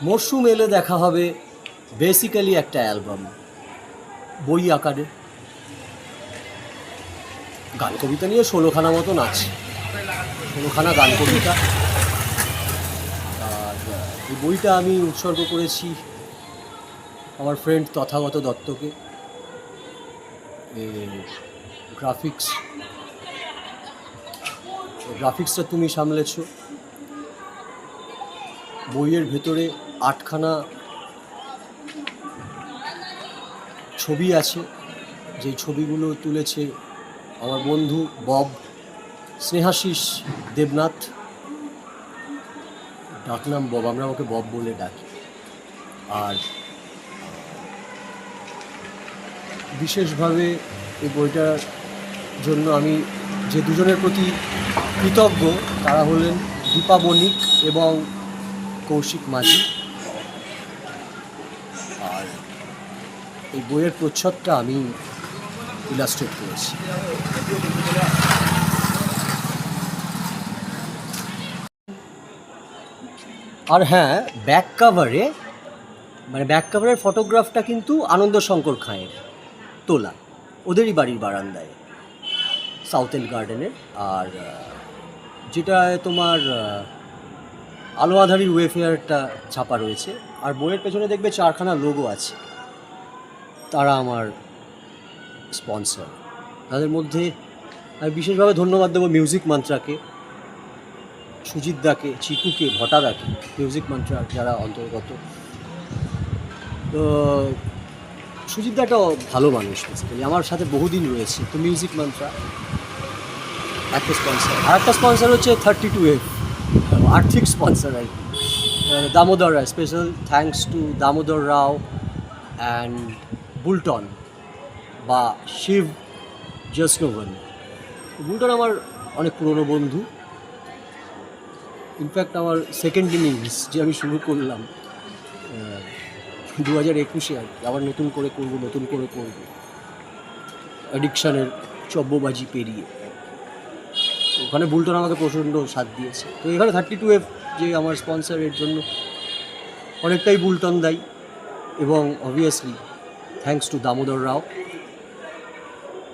মরশুম এলে দেখা হবে বেসিক্যালি একটা অ্যালবাম, বই আকারে। গান কবিতা নিয়ে 16খানা মতন আছে, 16খানা গান কবিতা। আর এই বইটা আমি উৎসর্গ করেছি আমার ফ্রেন্ড তথাগত দত্তকে। গ্রাফিক্সটা তুমি সামলেছো। বইয়ের ভেতরে 8খানা ছবি আছে, যেই ছবিগুলো তুলেছে আমার বন্ধু বব, স্নেহাশিস দেবনাথ। ডাকনাম বব, আমরা ওকে বব বলে ডাকি। আর বিশেষভাবে এই বইটার জন্য আমি যে দুজনের প্রতি কৃতজ্ঞ তারা হলেন দীপা বণিক এবং কৌশিক মাঝি। আর এই বইয়ের প্রচ্ছদটা আমি ইলাস্ট্রেট করেছি। আর হ্যাঁ, ব্যাক কাভারের ফটোগ্রাফটা কিন্তু আনন্দ শঙ্কর খাঁয়ের তোলা, ওদেরই বাড়ির বারান্দায়, সাউথ এন্ড গার্ডেনের। আর যেটা তোমার আলো আঁধারির ওয়েফেয়ারটা ছাপা রয়েছে। আর বইয়ের পেছনে দেখবে 4খানা লোগো আছে, তারা আমার স্পন্সর। তাদের মধ্যে আমি বিশেষভাবে ধন্যবাদ দেবো মিউজিক মন্ত্রাকে, সুজিত দাকে, চিকুকে, ভটাদাকে, মিউজিক মন্ত্রা যারা অন্তর্গত। তো সুজিত দা একটা ভালো মানুষ, বেসিক্যালি আমার সাথে বহুদিন রয়েছে। তো মিউজিক মন্ত্রা একটা স্পন্সর, আর একটা স্পন্সর হচ্ছে 32F, আর্থিক স্পন্সর আর কি, Damodar Rai. Special thanks to Damodar Rao and Bulton বা শিব জসনোভন। বুলটন আমার অনেক পুরনো বন্ধু। ইনফ্যাক্ট আমার সেকেন্ড ইনিংস যে আমি শুরু করলাম 2021-এ আর কি, আবার নতুন করে করব অ্যাডিকশানের চব্যবাজি পেরিয়ে। ওখানে বুলটন আমাকে প্রচণ্ড সাথ দিয়েছে। তো এখানে 32F যে আমার স্পন্সরের জন্য অনেকটাই বুলটন দায়ী, এবং obviously thanks to Damodar Rao.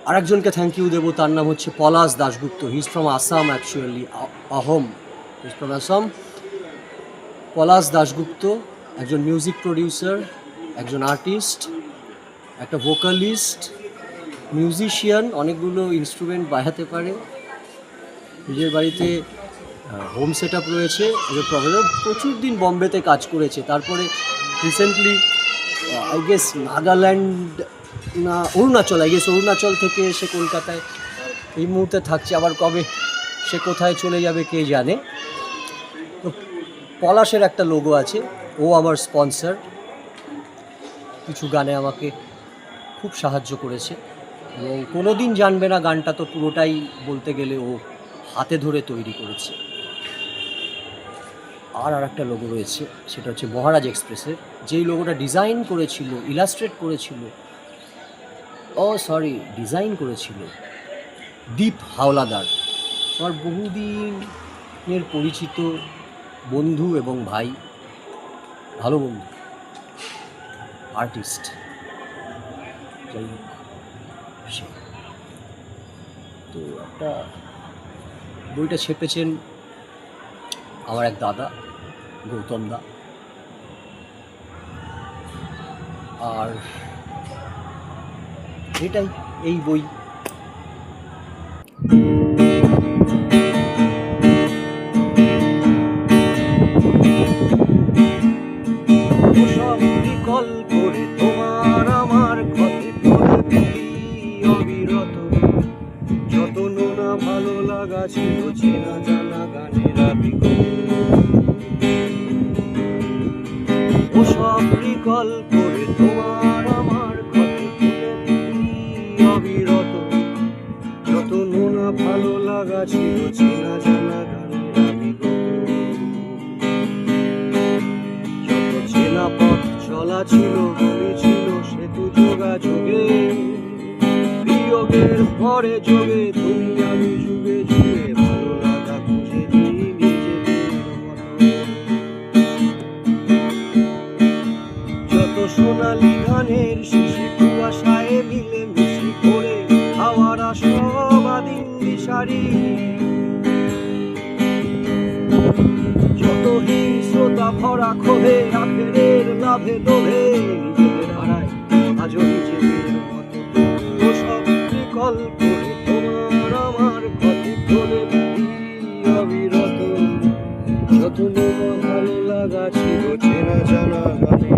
আরেকজনকে থ্যাংক ইউ দেবো, তার নাম হচ্ছে Palash Dasgupta. He is from Assam actually, Ahom, he is from Assam. Palash Dasgupta একজন মিউজিক প্রডিউসার, একজন আর্টিস্ট, একটা ভোকালিস্ট, মিউজিশিয়ান, অনেকগুলো ইনস্ট্রুমেন্ট বাজাতে পারে। নিজের বাড়িতে হোম সেট আপ রয়েছে, প্রচুর দিন বম্বেতে কাজ করেছে। তারপরে রিসেন্টলি আই গেস নাগাল্যান্ড না অরুণাচল থেকে এসে কলকাতায় এই মুহূর্তে থাকছে। আবার কবে সে কোথায় চলে যাবে কে জানে। তো পলাশের একটা লোগো আছে, ও আমার স্পন্সর। কিছু গানে আমাকে খুব সাহায্য করেছে, এবং কোনো দিন জানবে না গানটা তো পুরোটাই বলতে গেলে ও হাতে ধরে তৈরি করেছে। আর একটা লোগো রয়েছে, সেটা হচ্ছে মহারাজ এক্সপ্রেসের, যেই লোগোটা ডিজাইন করেছিল দীপ হাওলাদার, আমার বহুদিনের পরিচিত বন্ধু এবং ভাই, ভালো বন্ধু, আর্টিস্ট। যাই হোক, সে তো একটা বইটা ছেপেছেন আমার এক দাদা, গৌতম দা। আর এটাই, এই বই। সব বিকল্প রে তোমার আমার ক্ষতে পড়ে অবিরত, যত নোনা ভালো লাগা ছিল চেনা জানা গানের সব বিকল্প রে তোমার আমার ক্ষতে অবিরত, যত নোনা ভালো লাগা ছিল চেনা জানা গানের যত চেনা পথ চলা ছিল, গলি ছিল সেতু যোগাযোগে, বিয়োগের পরে যোগে তুমি আমি যুগে যুগে ভালো লাগা খুঁজে দিই নিজেদের মতো। সোনালি ধানের শিশি কুয়াশায় মিলে মিশে করে হাওয়ারা সবাদিন দিশারি, যত হিংস্রতা ভরা ক্ষোভে আখেরের লাভে লোভে নিজেদের হারায় আজও নিজেদের মতো, সব বিকল করে তোমার আমার ক্ষতি করে অবিরত, যত নোনা ভালো লাগা ছিল চেনা জানা গানে,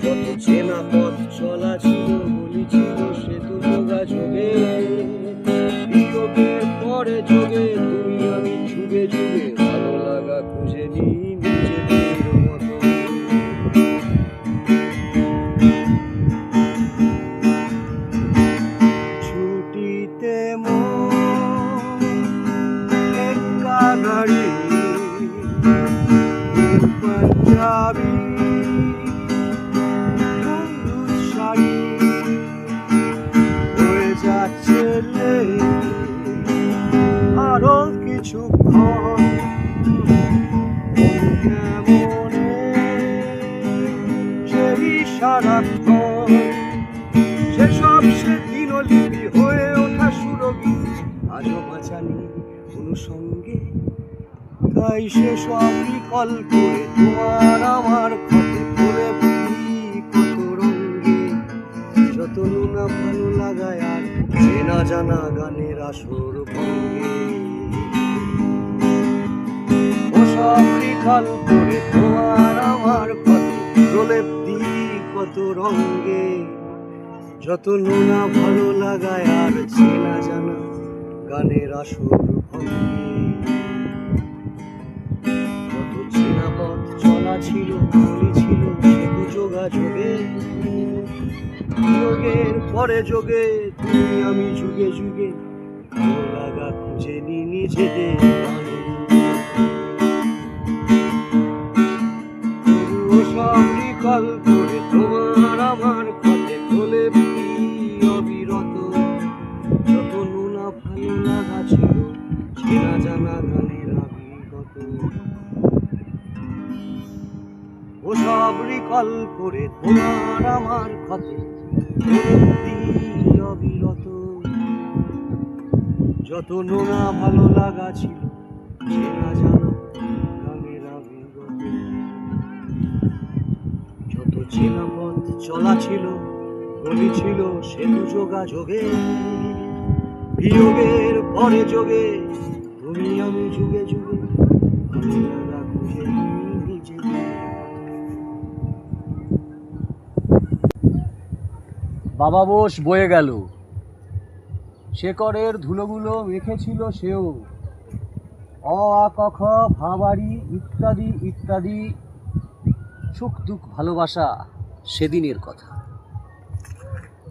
যত চেনা পথ চলা ছিল বলি ছিল সে তো যোগাযোগে, বিয়োগের পরে যোগে তুমি আমি যুগে যুগে ভালো লাগা খুঁজে নিই নিজেদের মতো। ছুটিতে একা গাড়ি পাঞ্জাবি হলুদ শাড়ি হয়ে যাচ্ছে আরো কিছুক্ষণ, কেমনে সেই সারাক্ষণ সেসব সে দিনলিপি হয়ে ওঠা সুরভি আজও বাঁচানি কোনো সঙ্গে, তাই সেসব বিকল করে তোমার আমার ক্ষতি করে কত রঙ্গে, যত নোনা ভালো লাগায় আর চেনা জানা গানের আসর ভঙ্গে, ওসব বিকল করে তোমার আমার ক্ষতি প্রলেপ দিই কত রঙ্গে, যত নোনা ভালো লাগায় আর চেনা জানা গানের আসর ভঙ্গে, যত চেনা পথ চলা ছিল বলি ছিল সেতু যোগাযোগে, যোগের পরে যোগে তুমি আমি যুগে যুগে ভালো লাগা খুঁজে নি নিজেদের, সব বিকল করে তোমার আমার পথে চলে অবিরত, যত নোনা ভালো লাগা ছিল চেনা জানা গানের আবির্গত, ওসব রিকল করে তোমার আমার পথে অবিরত, যত নোনা ভালো লাগা ছিল চেনা জানা গানের আবির্গত, যত চেনা পথ চলা ছিল গলি ছিল সেতু যোগাযোগে, বিয়োগের পরে যোগে তুমি আমি যুগে যুগে ভালো লাগা খুঁজে নিজেদের। বাবা বোস বয়ে গেল, শেকড়ের ধুলোগুলো মেখেছিল সেও, অ আ ক খ ভাবাড়ি ইত্যাদি ইত্যাদি, সুখ দুঃখ ভালোবাসা সেদিনের কথা।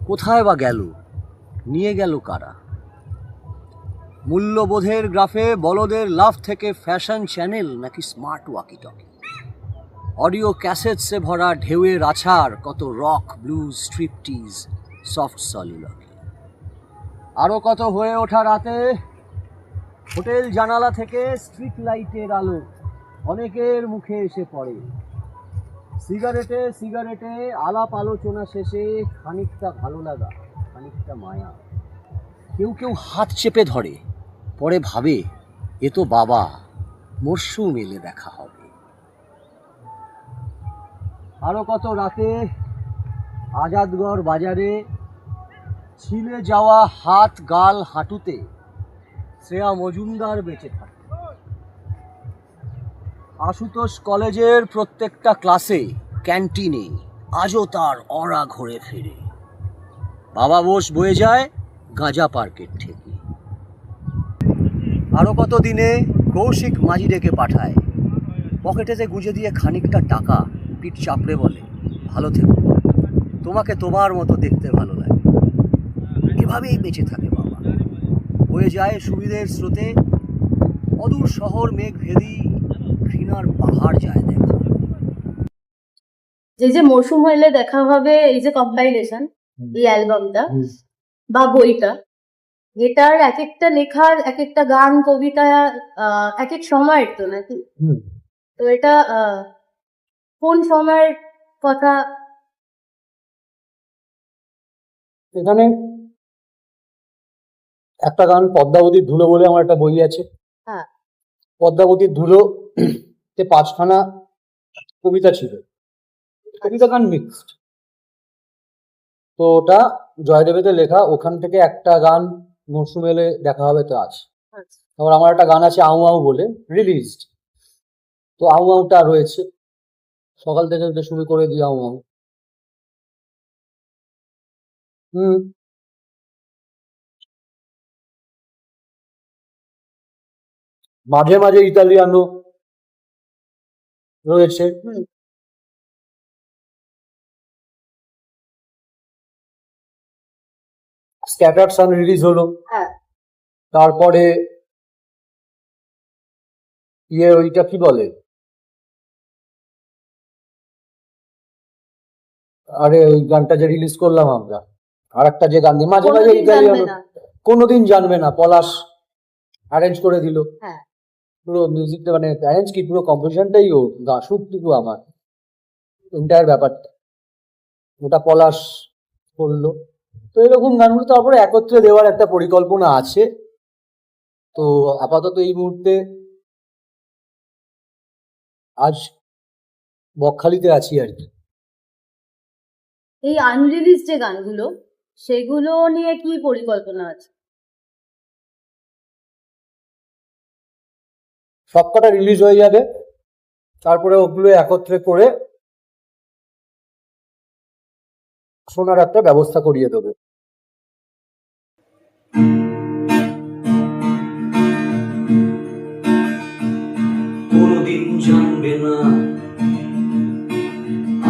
কোথায় বা গেল, নিয়ে গেল কারা? মূল্যবোধের গ্রাফে বলদের লাভ থেকে ফ্যাশন চ্যানেল নাকি স্মার্ট ওয়াকি টকি, অডিও ক্যাসেটসে ভরা ঢেউয়ের আছাড় কত রক ব্লুজ স্ট্রিপটিজ সফট সলিলকি, আরও কত হয়ে ওঠা রাতে হোটেল জানালা থেকে স্ট্রিট লাইটের আলো অনেকের মুখে এসে পড়ে, সিগারেটে সিগারেটে আলাপ আলোচনা শেষে খানিকটা ভালো লাগা খানিকটা মায়া, কেউ কেউ হাত চেপে ধরে পরে ভাবে এ তো বাবা, মরশুম এলে দেখা হবে। আরো কত রাতে আজাদগড় বাজারে ছিলে যাওয়া হাত গাল হাঁটুতে শ্রেয়া মজুমদার বেঁচে থাকে, আশুতোষ কলেজের প্রত্যেকটা ক্লাসে ক্যান্টিনে আজও তার অরা ঘুরে ফিরে, বাবা বোস বয়ে যায় গাঁজা পার্কের থেকে। আরও কত দিনে কৌশিক মাঝি ডেকে পাঠায়, পকেটেতে গুঁজে দিয়ে খানিকটা টাকা পিঠ চাপড়ে বলে ভালো থেকো, তোমাকে তোমার মতো দেখতে ভালো লাগে। এভাবেই বেঁচে থাকে বাবা, বয়ে যায় সুবিধের স্রোতে, অদূর শহর মেঘ ভেদি ঘৃণার পাহাড় যায় দেখা। যে যে মরশুম হইলে দেখা হবে, এই যে কম্পাইলেশন, এই অ্যালবামটা বা বইটা, এটার এক একটা লেখার এক একটা গান কবিতা এক এক সময়ের তো নাকি, তো এটা কোন সময়ের কথা? এখানে একটা গান পদ্মাবতীর ধুলো বলে আমার একটা বই আছে, হ্যাঁ। পদ্মাবতীর ধুলো তে 5খানা কবিতা ছিল, কবিতা গান মিক্সড। তো ওটা জয়দেবেতে লেখা, ওখান থেকে একটা গান মরশুমেলে দেখা হবে তো আছে। আচ্ছা। তারপর আমার একটা গান আছে আউ আউ বলে, রিলিজড। তো আউ আউটা রয়েছে, সকাল থেকে ওটা শুরু করে দিই আউ আউ। হুম। মাঝে মাঝে ইতালিয়ানো রয়েছে। হুম। স্ক্যাটার্ড সান রিলিজ হলো, হ্যাঁ। তারপরে ওইটা কি বলে, আরে ওই গানটা যে রিলিজ করলাম আমরা, আর একটা যে গান দিয়ে মাঝে মাঝে কোনোদিন জানবে ইতালিয়ানো, না। কোনোদিন জানবে না, পলাশ অ্যারেঞ্জ করে দিল। হ্যাঁ। পুরো মিউজিকটা মানে অ্যারেঞ্জ কি, পুরো কম্পোজিশনটাই ও, শুটটুকু আমার, এন্টায়ার ব্যাপারটা ওটা পলাশ করলো। তো এরকম গানগুলো তারপরে একত্রে দেওয়ার একটা পরিকল্পনা আছে। তো আপাতত এই মুহূর্তে আজ বকখালিতে আছি আর কি। এই আনরিলিজ যে গানগুলো, সেগুলো নিয়ে কি পরিকল্পনা আছে? সবকটা রিলিজ হয়ে যাবে, তারপরে ওগুলো একত্রে করে শোনার একটা ব্যবস্থা করিয়ে দেবে। কোনোদিন জানবে না,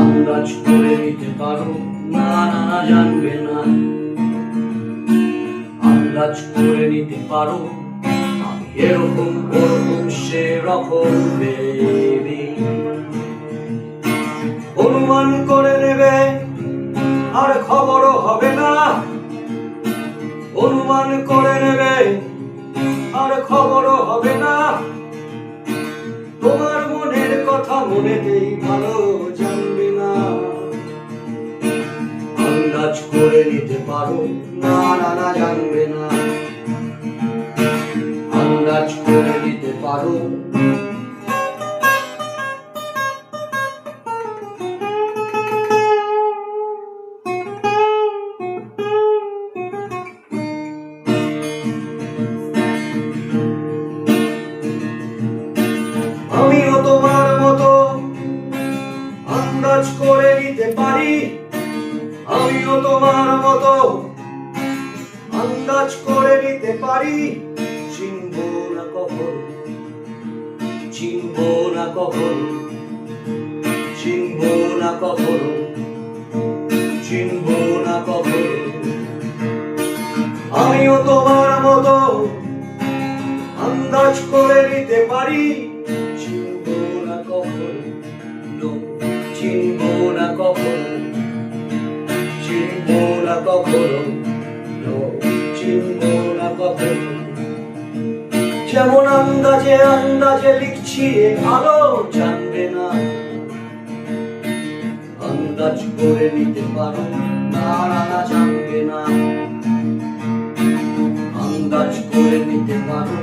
আন্দাজ করে নিতে পারো, না না না জানবে না, আন্দাজ করে নিতে পারো, আমি এরকম ওরকম সেরকম বেবি। অনুমান করে নেবে আর খবরও হবে না, অনুমান করে নেবে আর খবরও হবে না, তোমার মনের কথা মনেতেই ভালো জানবে না, আন্দাজ করে নিতে পারো, না না না জানবে না, আন্দাজ করে নিতে পারো। আমিও তোমার মতো আন্দাজ করে নিতে পারি, আমিও তোমার মতো আন্দাজ করে নিতে পারি, চিনবো না কখন, চিনবো না কখন, চিনবো না কখন, চিনবো না কখন, আমিও তোমার মতো আন্দাজ করে নিতে পারি, চিনবো না কখন, চিনবো না কখন, চিনবো না কখন, চিনবো না কখন, যেমন আন্দাজে আন্দাজে লিখছি এ ভালো জানবে না, আন্দাজ করে নিতে পারো, না না না জানবে না, আন্দাজ করে নিতে পারো,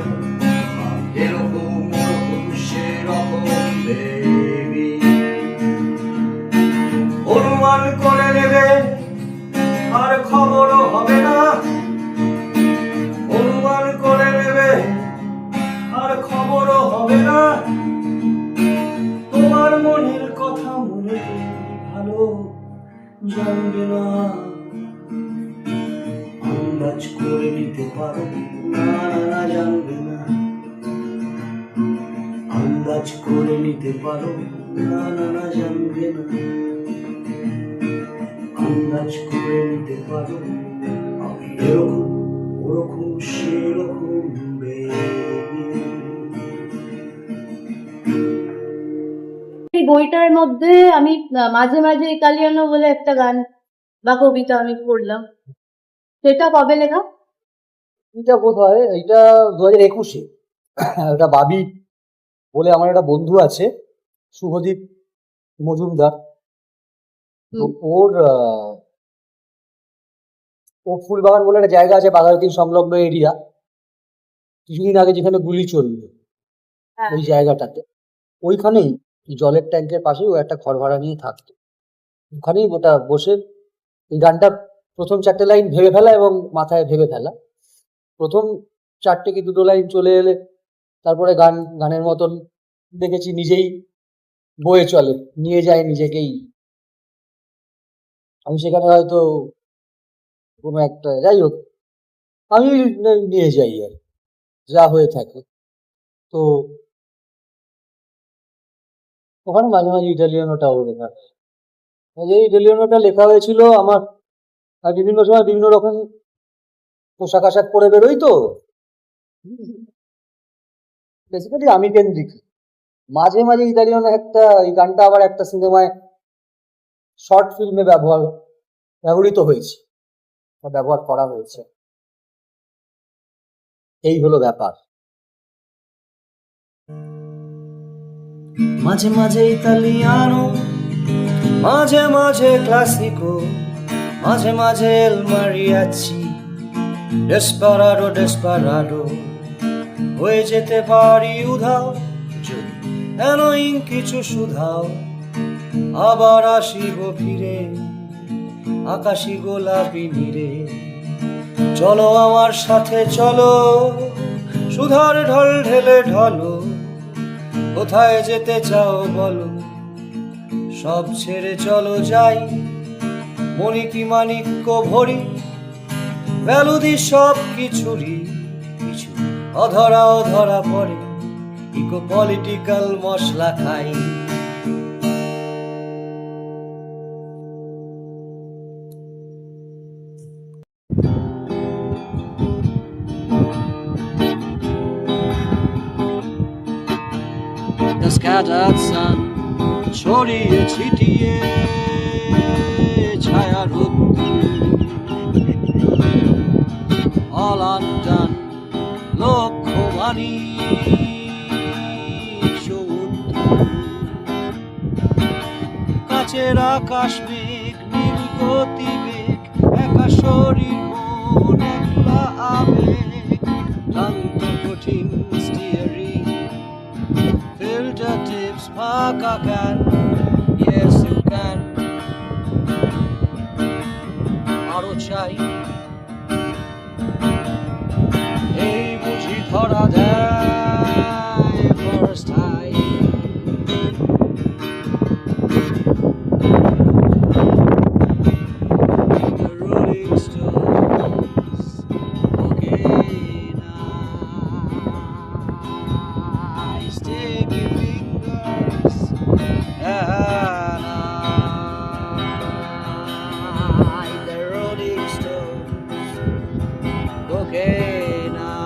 এরকম ওরকম সেরকম বেবি। অনুমান করে নেবে আর খবরও হবে না, অনুমান করে নেবে আর খবরও হবে না, তোমার মনের কথা মনে ভালো জানবে না, আন্দাজ করে নিতে পারো, না না না জানবে না, আন্দাজ করে নিতে পারো, না না না জানবে না, আন্দাজ করে নিতে পারো, আমি এরকম ওরকম সেরকম বেবি। এই বইটার মধ্যে আমি মাঝে মাঝে ইতালিয়ানো বলে একটা গান বা কবিতা আমি পড়লাম, সেটা কবে লেখা? এটা বোধ হয় এইটা 2021-এ। একটা বাবি বলে আমার একটা বন্ধু আছে, শুভদীপ মজুমদার। তো হুম। ওর ফুলবাগান বলে একটা জায়গা আছে বাঘাযতীন সংলগ্ন এরিয়া, কিছুদিন আগে যেখানে গুলি চলল হ্যাঁ। ওই জায়গাটাতে, ওইখানেই জলের ট্যাঙ্কের পাশেই ও একটা ঘর ভাড়া নিয়ে থাকতো। ওখানেই ওটা বসে এই গানটা প্রথম 4টে লাইন ভেবে ফেলা এবং মাথায় ভেবে ফেলা। প্রথম 4টে কি 2টো লাইন চলে এলে তারপরে গানের মতন দেখেছি নিজেই বয়ে চলে, নিয়ে যায় নিজেকেই। আমি সেখানে হয়তো কোনো একটা, যাই হোক, আমি নিয়ে যাই আর যা হয়ে থাকে। তো ওখানে মাঝে মাঝে ইটালিয়ানোটাও লেখা, যে ইটালিয়ানোটা লেখা হয়েছিল আমার। আর বিভিন্ন সময় বিভিন্ন রকম পোশাক আশাক পরে বেরোই, তো বেসিক্যালি আমি কেন্দ্রিক। মাঝে মাঝে ইতালিয়ান এই গানটা আবার একটা সিনেমায় শর্ট ফিল্মে ব্যবহৃত হয়েছে বা ব্যবহার করা হয়েছে। এই হলো ব্যাপার। মাঝে মাঝে ইতালিয়ানো, মাঝে মাঝে ক্লাসিকো, মাঝে মাঝে এল মারিয়াচি, ডেসপারাডো ডেসপারাডো, হয়ে যেতে পারি উধাও যদি এনয়িং কিছু শুধাও। আবার আসিব ফিরে আকাশি গোলাপি নীরে, চলো আমার সাথে চলো, সুধার ঢল ঢেলে ঢলো, কোথায় যেতে চাও বলো, সব ছেড়ে চলো যাই। মণিকি মাণিক্য ভরি, ভ্যালুদি সব কিছুরই কিছু অধরা অধরা পড়ে, ইকো পলিটিক্যাল মশলা খাই। The scattered sun ছড়িয়ে ছিটিয়ে ছায়া all undone, লক্ষ্যমানি সমুদ্র, কাছের আকাশ মেঘ, নীল গতিবেগ, একা শরীর মন, একলা আবেগ, ক্লান্ত কঠিন স্টিয়ারিং, filter tips, ফাঁকা can, yes you can, আরো চাই, এই বুঝি ধরা দেয় first time. The Rolling Stones, okay nice, sticky fingers, and I, the Rolling Stones, okay nice,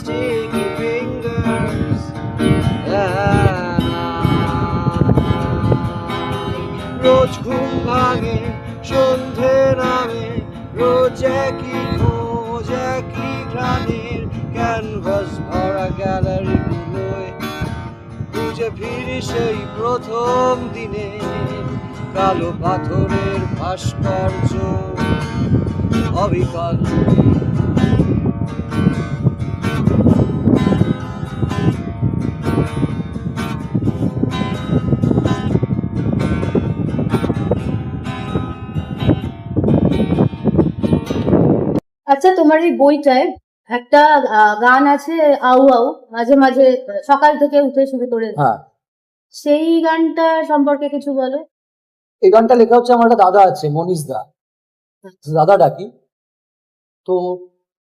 sticky fingers, and রোজ ঘুম ভাঙে সন্ধে নামে, রোজ একই খোঁজ একই ঘ্রাণের, ক্যানভাস ভরা গ্যালারি গুলোয় খুঁজে ফিরি সেই প্রথম দিনে, কালো পাথরের ভাস্কর্য অবিকল। আচ্ছা, তোমার এই বইটায় একটা গান আছে, আউ আউ, মাঝে মাঝে সকাল থেকে উঠে শুরু করে, হ্যাঁ, সেই গানটা সম্পর্কে কিছু বলো। এই গানটা লেখা হচ্ছে, আমার একটা দাদা আছে মনীষ দা, দাদা ডাকি। তো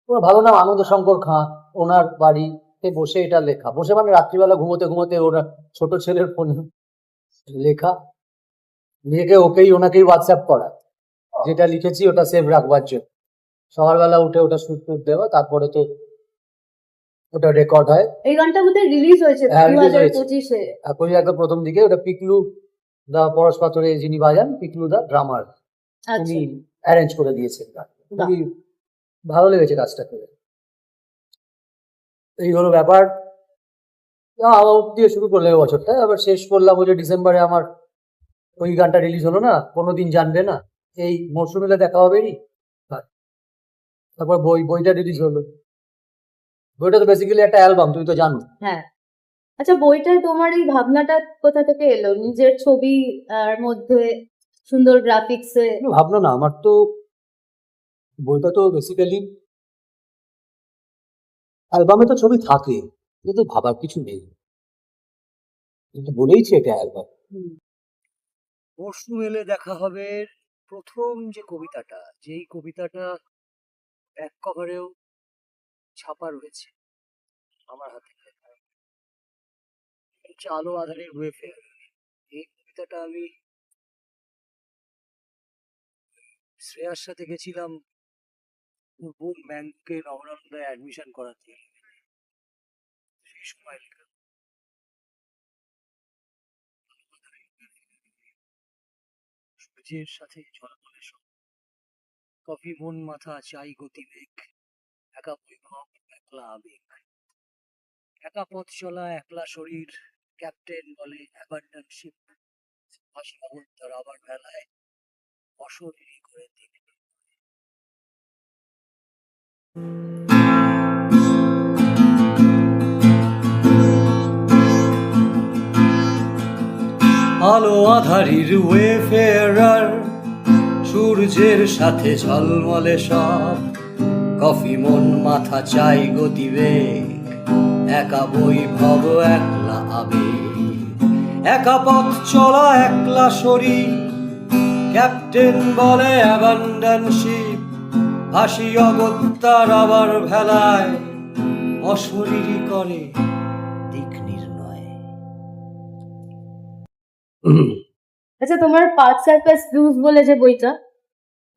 ওর ভালো নাম আনন্দ শঙ্কর খাঁ, ওনার বাড়িতে বসে এটা লেখা, বসে মানে রাত্রিবেলা ঘুমোতে ঘুমোতে ওরা ছোট ছেলের ফোনে লেখা, মেয়েকে ওনাকেই হোয়াটসঅ্যাপ করা, যেটা লিখেছি ওটা সেভ রাখবার জন্য, সকালবেলা উঠে ওটা শুট দেওয়া, তারপরে তো ওটা রেকর্ড হয়। এই গানটা বোধহয় রিলিজ হয়েছে হ্যাঁ, release 2025-এ। এখন একদম প্রথম দিকে ওটা পিকলু দা পরশ পাথরে যিনি বাজান, পিকলু দা ড্রামার, আচ্ছা, উনি অ্যারেঞ্জ করে দিয়েছেন। খুবই ভালো লেগেছে কাজটা করে। এই হলো ব্যাপার। দিয়ে শুরু করলাম এই বছরটা, আবার শেষ করলাম ওই যে ডিসেম্বরে আমার ওই গানটা রিলিজ হলো না, কোনোদিন জানবে না, এই মরশুমিলে দেখা হবেই। তারপর বইটা রিলিজ হলো। বইটা তো বেসিক্যালি একটা অ্যালবাম, তুই তো জানো। হ্যাঁ, আচ্ছা, বইটায় তোমার এই ভাবনাটা কোথা থেকে এলো? নিজের ছবি আর মধ্যে সুন্দর গ্রাফিক্সে। ভাবনা না, আমার তো বইটা তো বেসিক্যালি অ্যালবামে তো ছবি থাকে, কিন্তু ভাবার কিছু নেই, কিন্তু বলেইছে এটা অ্যালবাম। পরশু এলে দেখা হবে প্রথম যে কবিতাটা, যেই কবিতাটা ব্যাক কভারেও ছাপা রয়েছে আমার হাতে, হচ্ছে আলো আধারের ওয়েফেয়ার। এই কবিতাটা আমি শ্রেয়ার সাথে গেছিলাম পূর্ব ব্যাংকে নবরত্নায় অ্যাডমিশন করাতে, সেই সময় লেখা। সূর্যের সাথে ঝলমলে সব, কফি মন মাথা চাই গতিবেগ, একা বৈভব একলা আবেগ, একা পথ চলা একলা শরীর, ক্যাপ্টেন বলে অ্যাবান্ডানশিপ, হাসি অবন্তর আবার বেলায় অশরীরী করে দিন। আলো আধারির ওয়েফেয়ার, সূর্যের সাথে ঝলমলে সব, কফি মন মাথা চাই গতিবেগ, একা বৈভব একলা আবেগ, একা পথ চলা একলা শরীর, ক্যাপ্টেন বলে অ্যাবান্ডানশিপ, হাসি অগত্যার আবার ভেলায় অশরীরী করে দিক নির্ণয়। আচ্ছা, তোমার পাঁচ সার্কাস ব্লুজ বলে যে বইটা,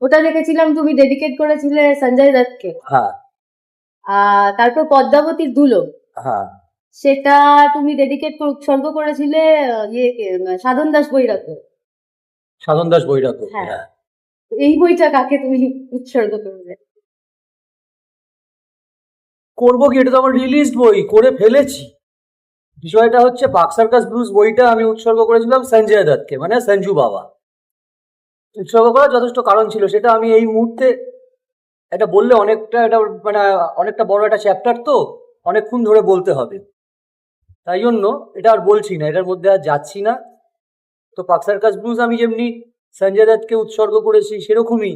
ওটা দেখেছিলাম তুমি ডেডিকেট করেছিলে সঞ্জয় দত্তকে। হ্যাঁ তারপর পদ্মাবতীর ধুলো, হ্যাঁ, সেটা তুমি ডেডিকেট উৎসর্গ করেছিলে সাধন দাস বৈরাগ্য। সাধন দাস বৈরাগ্য। হ্যাঁ। হ্যাঁ, এই বইটা কাকে তুমি উৎসর্গ করবে? করবো কি, এটা তো আমার রিলিজ বই, করে ফেলেছি। বিষয়টা হচ্ছে পাক সার্কাস ব্লুজ বইটা আমি উৎসর্গ করেছিলাম সঞ্জয় দত্তকে, মানে সঞ্জু বাবা। উৎসর্গ করার যথেষ্ট কারণ ছিল, সেটা আমি এই মুহূর্তে এটা বললে অনেকটা, এটা মানে অনেকটা বড় একটা চ্যাপ্টার, তো অনেকক্ষণ ধরে বলতে হবে, তাই জন্য এটা আর বলছি না, এটার মধ্যে আর যাচ্ছি না। তো পাক সার্কাস ব্লুজ আমি যেমনি সঞ্জয় দত্তকে উৎসর্গ করেছি, সেরকমই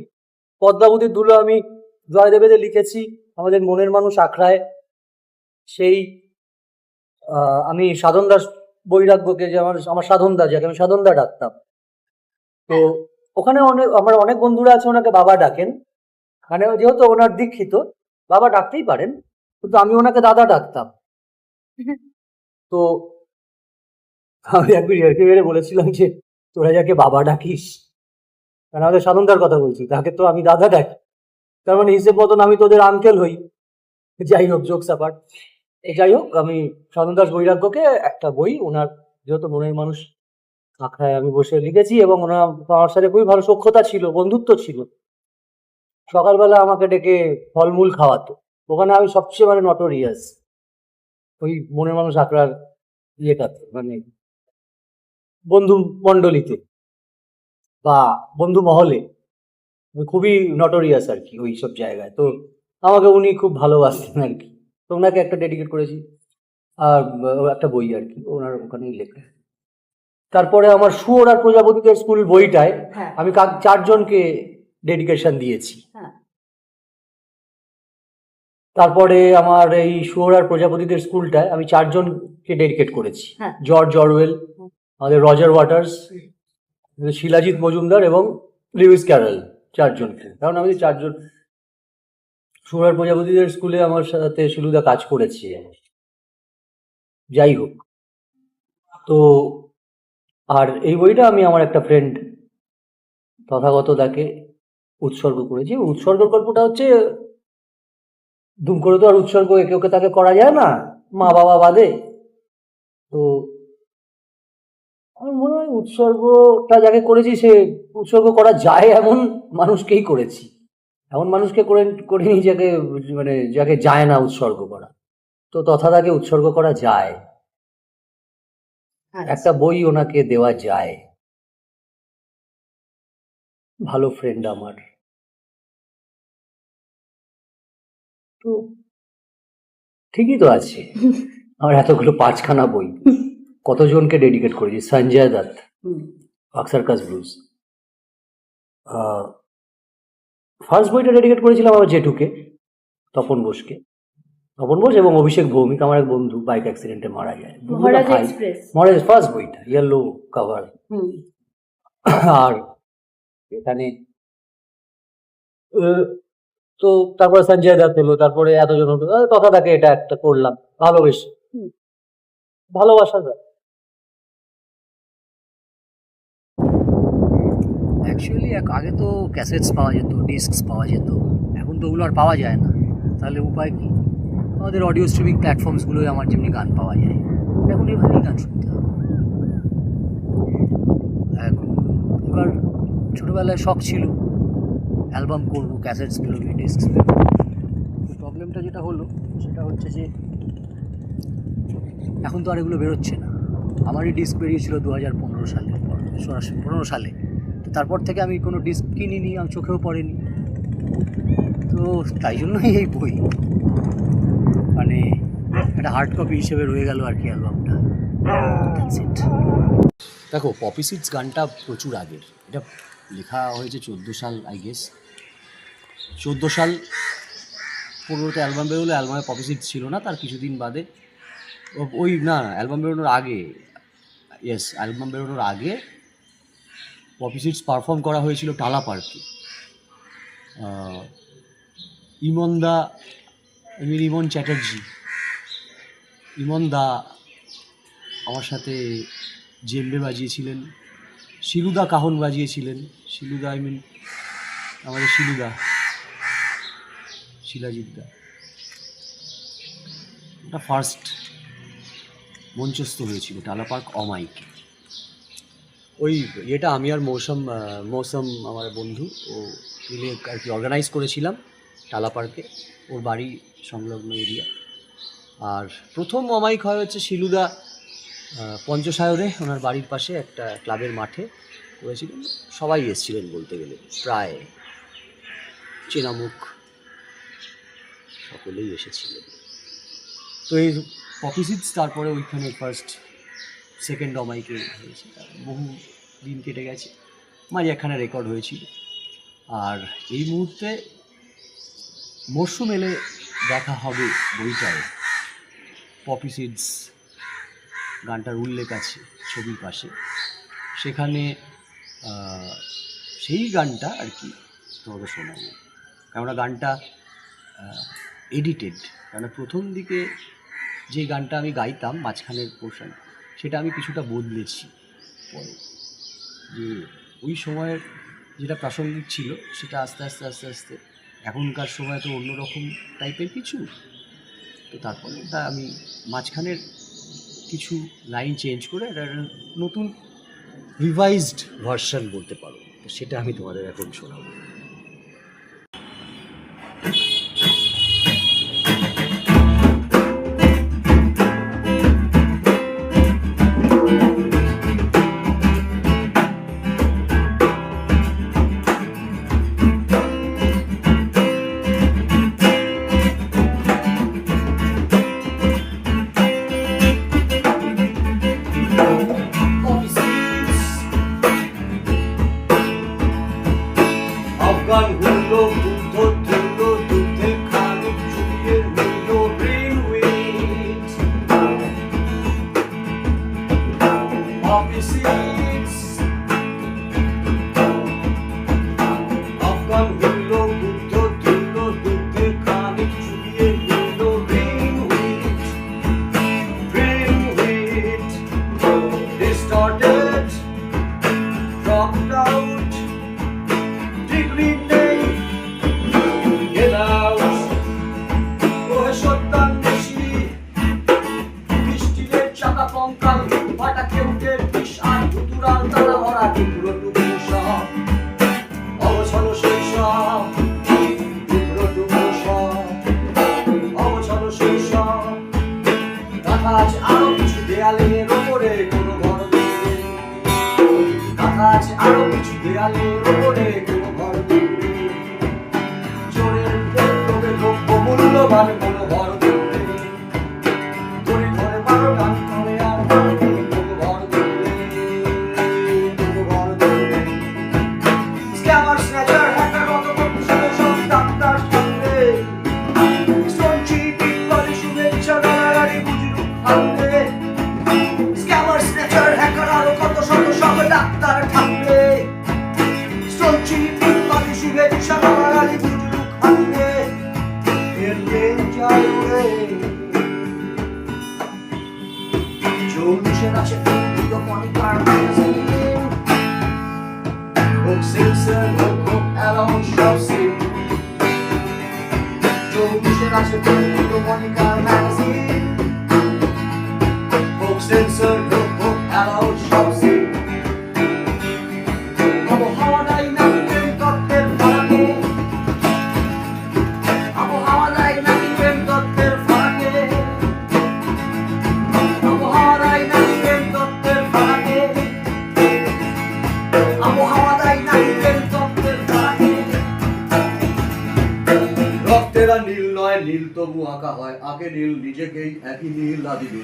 পদ্মাবতীর ধুলো আমি জয়দেবেদে লিখেছি আমাদের মনের মানুষ আখড়ায়। সেই আমি সাধন দাস বৈরাগ্যকে, যে আমার সাধন দা, যাকে আমি সাধন দা ডাকতাম, তো ওখানে আমার অনেক বন্ধুরা আছে ওনাকে বাবা ডাকেন, মানে যেহেতু ওনার দীক্ষিত, বাবা ডাকতেই পারেন, কিন্তু আমি ওনাকে দাদা ডাকতাম। তো আমি একবার ইয়ার্কি মেরে বলেছিলাম যে তোরা যাকে বাবা ডাকিস, কারণ আমাদের সাধনদার কথা বলছি, তাকে তো আমি দাদা ডাকি, তার মানে হিসেব মতন আমি তোদের আঙ্কেল হই। যাই হোক, জোকস অ্যাপার্ট, যাই হোক, আমি সাধন দাস বৈরাগ্যকে একটা বই, ওনার যেহেতু মনের মানুষ আখড়ায় আমি বসে লিখেছি, এবং ওনার আমার সাথে খুবই ভালো সখ্যতা ছিল, বন্ধুত্ব ছিল। সকালবেলা আমাকে ডেকে ফলমূল খাওয়াতো, ওখানে আমি সবচেয়ে মানে নটোরিয়াস ওই মনের মানুষ আখড়ার ইয়েটাতে, মানে বন্ধু মণ্ডলীতে বা বন্ধু মহলে আমি খুবই নটোরিয়াস আর কি ওই সব জায়গায়। তো আমাকে উনি খুব ভালোবাসতেন আর কি, তো ওনাকে একটা ডেডিকেট করেছি, আর একটা বই আর কি ওনার ওখানেই লেখা। তারপরে আমার শুয়োর আর প্রজাপতিদের স্কুল বইটায় হ্যাঁ। আমি 4 জনকে ডেডিকেশন দিয়েছি। হ্যাঁ। তারপরে আমার এই শুয়োর আর প্রজাপতিদের স্কুলটায় আমি 4 জনকে ডেডিকেট করেছি। হ্যাঁ। জর্জ অরওয়েল, আমাদের রজার ওয়াটার্স, শিলাজিৎ মজুমদার এবং লুইস ক্যারল, 4 জনকে। কারণ আমি 4 জন শুয়োর আর প্রজাপতিদের স্কুলে আমার সাথে শিলুদা কাজ করেছি। যাই হোক, তো আর এই বইটা আমি আমার একটা ফ্রেন্ড তথাগত দাকে উৎসর্গ করেছি। উৎসর্গের গল্পটা হচ্ছে, দুম করে তো আর উৎসর্গ একে ওকে তাকে করা যায় না, মা বাবা বাদে। তো আমার মনে হয় উৎসর্গটা যাকে করেছি, সে উৎসর্গ করা যায় এমন মানুষকেই করেছি, এমন মানুষকে করিনি যাকে, মানে যাকে যায় না উৎসর্গ করা। তো তথাদাকে উৎসর্গ করা যায়। আচ্ছা। একটা বই ওনাকে দেওয়া যায়। ভালো ফ্রেন্ড আমার, তো ঠিকই তো আছে। আমার এতগুলো 5খানা বই কতজনকে ডেডিকেট করেছি। সঞ্জয় দত্ত, হুম, সার্কাস ব্লুজ। ফার্স্ট বইটা ডেডিকেট করেছিলাম আমার জেঠুকে, তপন বোসকে। তপন বোস এবং অভিষেক ভৌমিক, আমার এক বন্ধু বাইক অ্যাক্সিডেন্টে মারা যায়। বন্ধুটা মহারাজ ভাই। এক্সপ্রেস। মহারাজ ফার্স্ট বইটা, ইয়েলো কাভার। হুম, আর এখানে তো তারপরে সঞ্জয় দত্ত হলো, তারপরে এতজন হলো, তথা তাকে এটা একটা করলাম ভালোবেসে। হুম। ভালোবাসা যায়। অ্যাকচুয়ালি আগে তো ক্যাসেটস পাওয়া যেত, ডিস্কস পাওয়া যেত, এখন তো ওগুলো আর পাওয়া যায় না। তাহলে উপায় কি? আমাদের অডিও স্ট্রিমিং প্ল্যাটফর্মসগুলোই আমার যেমনি গান পাওয়া যায়, এখন এভাবেই গান শুনতে হবে। এখন এবার ছোটোবেলায় শখ ছিল অ্যালবাম করবো, ক্যাসেটস বেরোবে, ডিস্কস বেরোবে। প্রবলেমটা যেটা হলো সেটা হচ্ছে যে এখন তো আর এগুলো বেরোচ্ছে না। আমারই ডিস্ক বেরিয়েছিল 2015 সালের পর, 15 সালে। তো তারপর থেকে আমি কোনো ডিস্ক কিনিনি, আমি চোখেও পড়েনি। তো তাই জন্যই এই বই মানে একটা হার্ড কপি হিসেবে রয়ে গেল আর কি অ্যালবামটা। দেখো, পপি সিডস গানটা প্রচুর আগের। এটা লেখা হয়েছে 14 সাল, আই গেস 14 সাল। 15তে অ্যালবাম বেরোলো, অ্যালবামে পপি সিডস ছিল না, তার কিছুদিন বাদে ওই না অ্যালবাম বেরোনোর আগে, ইয়েস অ্যালবাম বেরোনোর আগে পপি সিডস পারফর্ম করা হয়েছিল টালা পার্কে। ইমন চ্যাটার্জি, ইমন দা আমার সাথে জেম্বে বাজিয়েছিলেন, শিলুদা কাহন বাজিয়েছিলেন। শিলুদা আমাদের শিলাজিৎদা। এটা ফার্স্ট মঞ্চস্থ হয়েছিল টালা পার্ক অমাইকে। ওই এটা আমি আর মৌসম আমার বন্ধু ও মিলে আর কি অর্গানাইজ করেছিলাম টালা পার্কে, ওর বাড়ি সংলগ্ন এরিয়া। আর প্রথম অমাইক হয় হচ্ছে শিলুদা পঞ্চসায়রে, ওনার বাড়ির পাশে একটা ক্লাবের মাঠে করেছিলেন। সবাই এসেছিলেন বলতে গেলে, প্রায় চেনামুখ সকলেই এসেছিলেন। তো এই পপি সিডস তারপরে ওইখানে সেকেন্ড অমাইকে হয়েছে, বহু দিন কেটে গেছে, মাঝে একখানা রেকর্ড হয়েছিল। আর এই মুহূর্তে মরশুম এলে দেখা হবে বইটায় পপি সিডস গানটার উল্লেখ আছে ছবির পাশে। সেখানে সেই গানটা আর কি তোমাকে শোনাবো, কেননা গানটা এডিটেড। কেননা প্রথম দিকে যে গানটা আমি গাইতাম মাঝখানের পোর্শন, সেটা আমি কিছুটা বদলেছি পরে, যে ওই সময়ের যেটা প্রাসঙ্গিক ছিল সেটা আস্তে আস্তে এখনকার সময় তো অন্যরকম টাইপের কিছু। তো তারপরে ওটা আমি মাঝখানের কিছু লাইন চেঞ্জ করে একটা নতুন রিভাইজড ভার্সন বলতে পারো, তো সেটা আমি তোমাদের এখন শোনাবো। আফগান হলো বুদ্ধ ধুলো, দুধে খানিক চুপিয়ে নিল green witch. Poppy seeds Afghan হলো বুদ্ধ ধুলো, দুধে খানিক চুপিয়ে নিল green witch. Distorted, dropped out, degree নেই, get out. ওহে সত্যান বেশি, বৃষ্টির চাকা কঙ্কাল, ফাটা কেউটের বিষ আর ভুতুরার তালা ভরা টুকরো টুকরো সব অবছন্ন শৈশব, টুকরো টুকরো সব অবছন্ন শৈশব। রাখা আছে আরো কিছু দেয়ালের ওপরে, কোনো লেখা আছে আরো কিছু দেয়ালের ওপরে কোনো ঘর দৌড়ে চোরের লোভে দ্রব্য মূল্যবান কোনো ঘর দৌড়ে তোরে ঘরে বারো গান করে আর ঘরে কোনো ঘর দৌড়ে কোনো ঘর দৌড়ে স্ক্যামার স্ন্যাচার হ্যাকার অত কৌশলে সব ডাক্তার সামনে সঞ্চি টিপ্পারি শুভেচ্ছা গালাগালি বুঝলুক হামলে স্ক্যামার স্ন্যাচার হ্যাকার আরো কত শত সব ডাক্তার থাকবে সঞ্চি টিপ্পারি শুভেচ্ছা গালাগালি বুঝলুক হামলে এর ডেঞ্জার উড়ে চৌবিশের আছে তো মনিকার ম্যাগাজিন হোক সেন্সার হোক অ্যালাউন্স সব সিন চৌবিশের আছে তো মনিকার ম্যাগাজিন হোক সেন্সার হোক অ্যালাউন্স সব সিন আবহাওয়া ডাইনামিকের তত্ত্বের ফারাকে আবহাওয়া ডাইনামিকের তত্ত্বের ফারাকে আবহাওয়া ডাইনামিকের তত্ত্বের ফারাকে আবহাওয়া ডাইনামিকের তত্ত্বের ফারাকে রক্তেরা নীল নয় নীল তবু আঁকা হয় আঁকে নীল নিজেকেই একই নীল আদিবে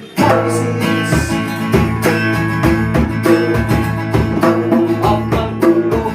আপনার লোক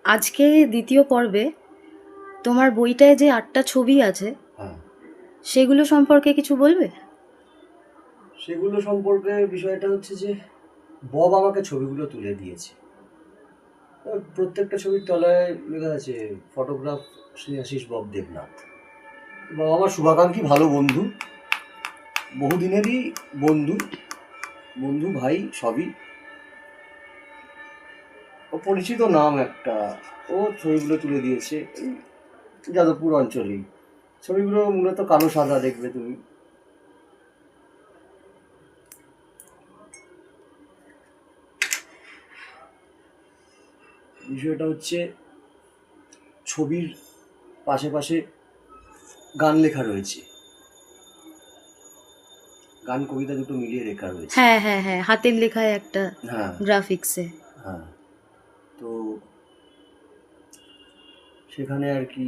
আজকে দ্বিতীয় পর্বে তোমার বইটায় যে 8টা ছবি আছে হ্যাঁ সেগুলো সম্পর্কে কিছু বলবে? সেগুলো সম্পর্কে বিষয়টা হচ্ছে যে বব আমাকে ছবিগুলো তুলে দিয়েছে প্রত্যেকটা ছবির তলায় লেখা আছে ফটোগ্রাফ শ্রীআশিস বব দেবনাথ বাবা আমার শুভাকাঙ্ক্ষী ভালো বন্ধু বহুদিনেরই বন্ধু বন্ধু ভাই সবই ও পরিচিত নাম একটা ও ছবিগুলো তুলে দিয়েছে এই যাদবপুর অঞ্চলেই ছবিগুলো মূলত কালো সাদা দেখবে তুমি বিষয়টা হচ্ছে ছবির পাশে পাশে গান লেখা রয়েছে গান কবিতা দুটো মিলিয়ে লেখা রয়েছে হ্যাঁ হ্যাঁ হ্যাঁ, হাতের লেখায় একটা হ্যাঁ গ্রাফিক্সে। হ্যাঁ তো সেখানে আর কি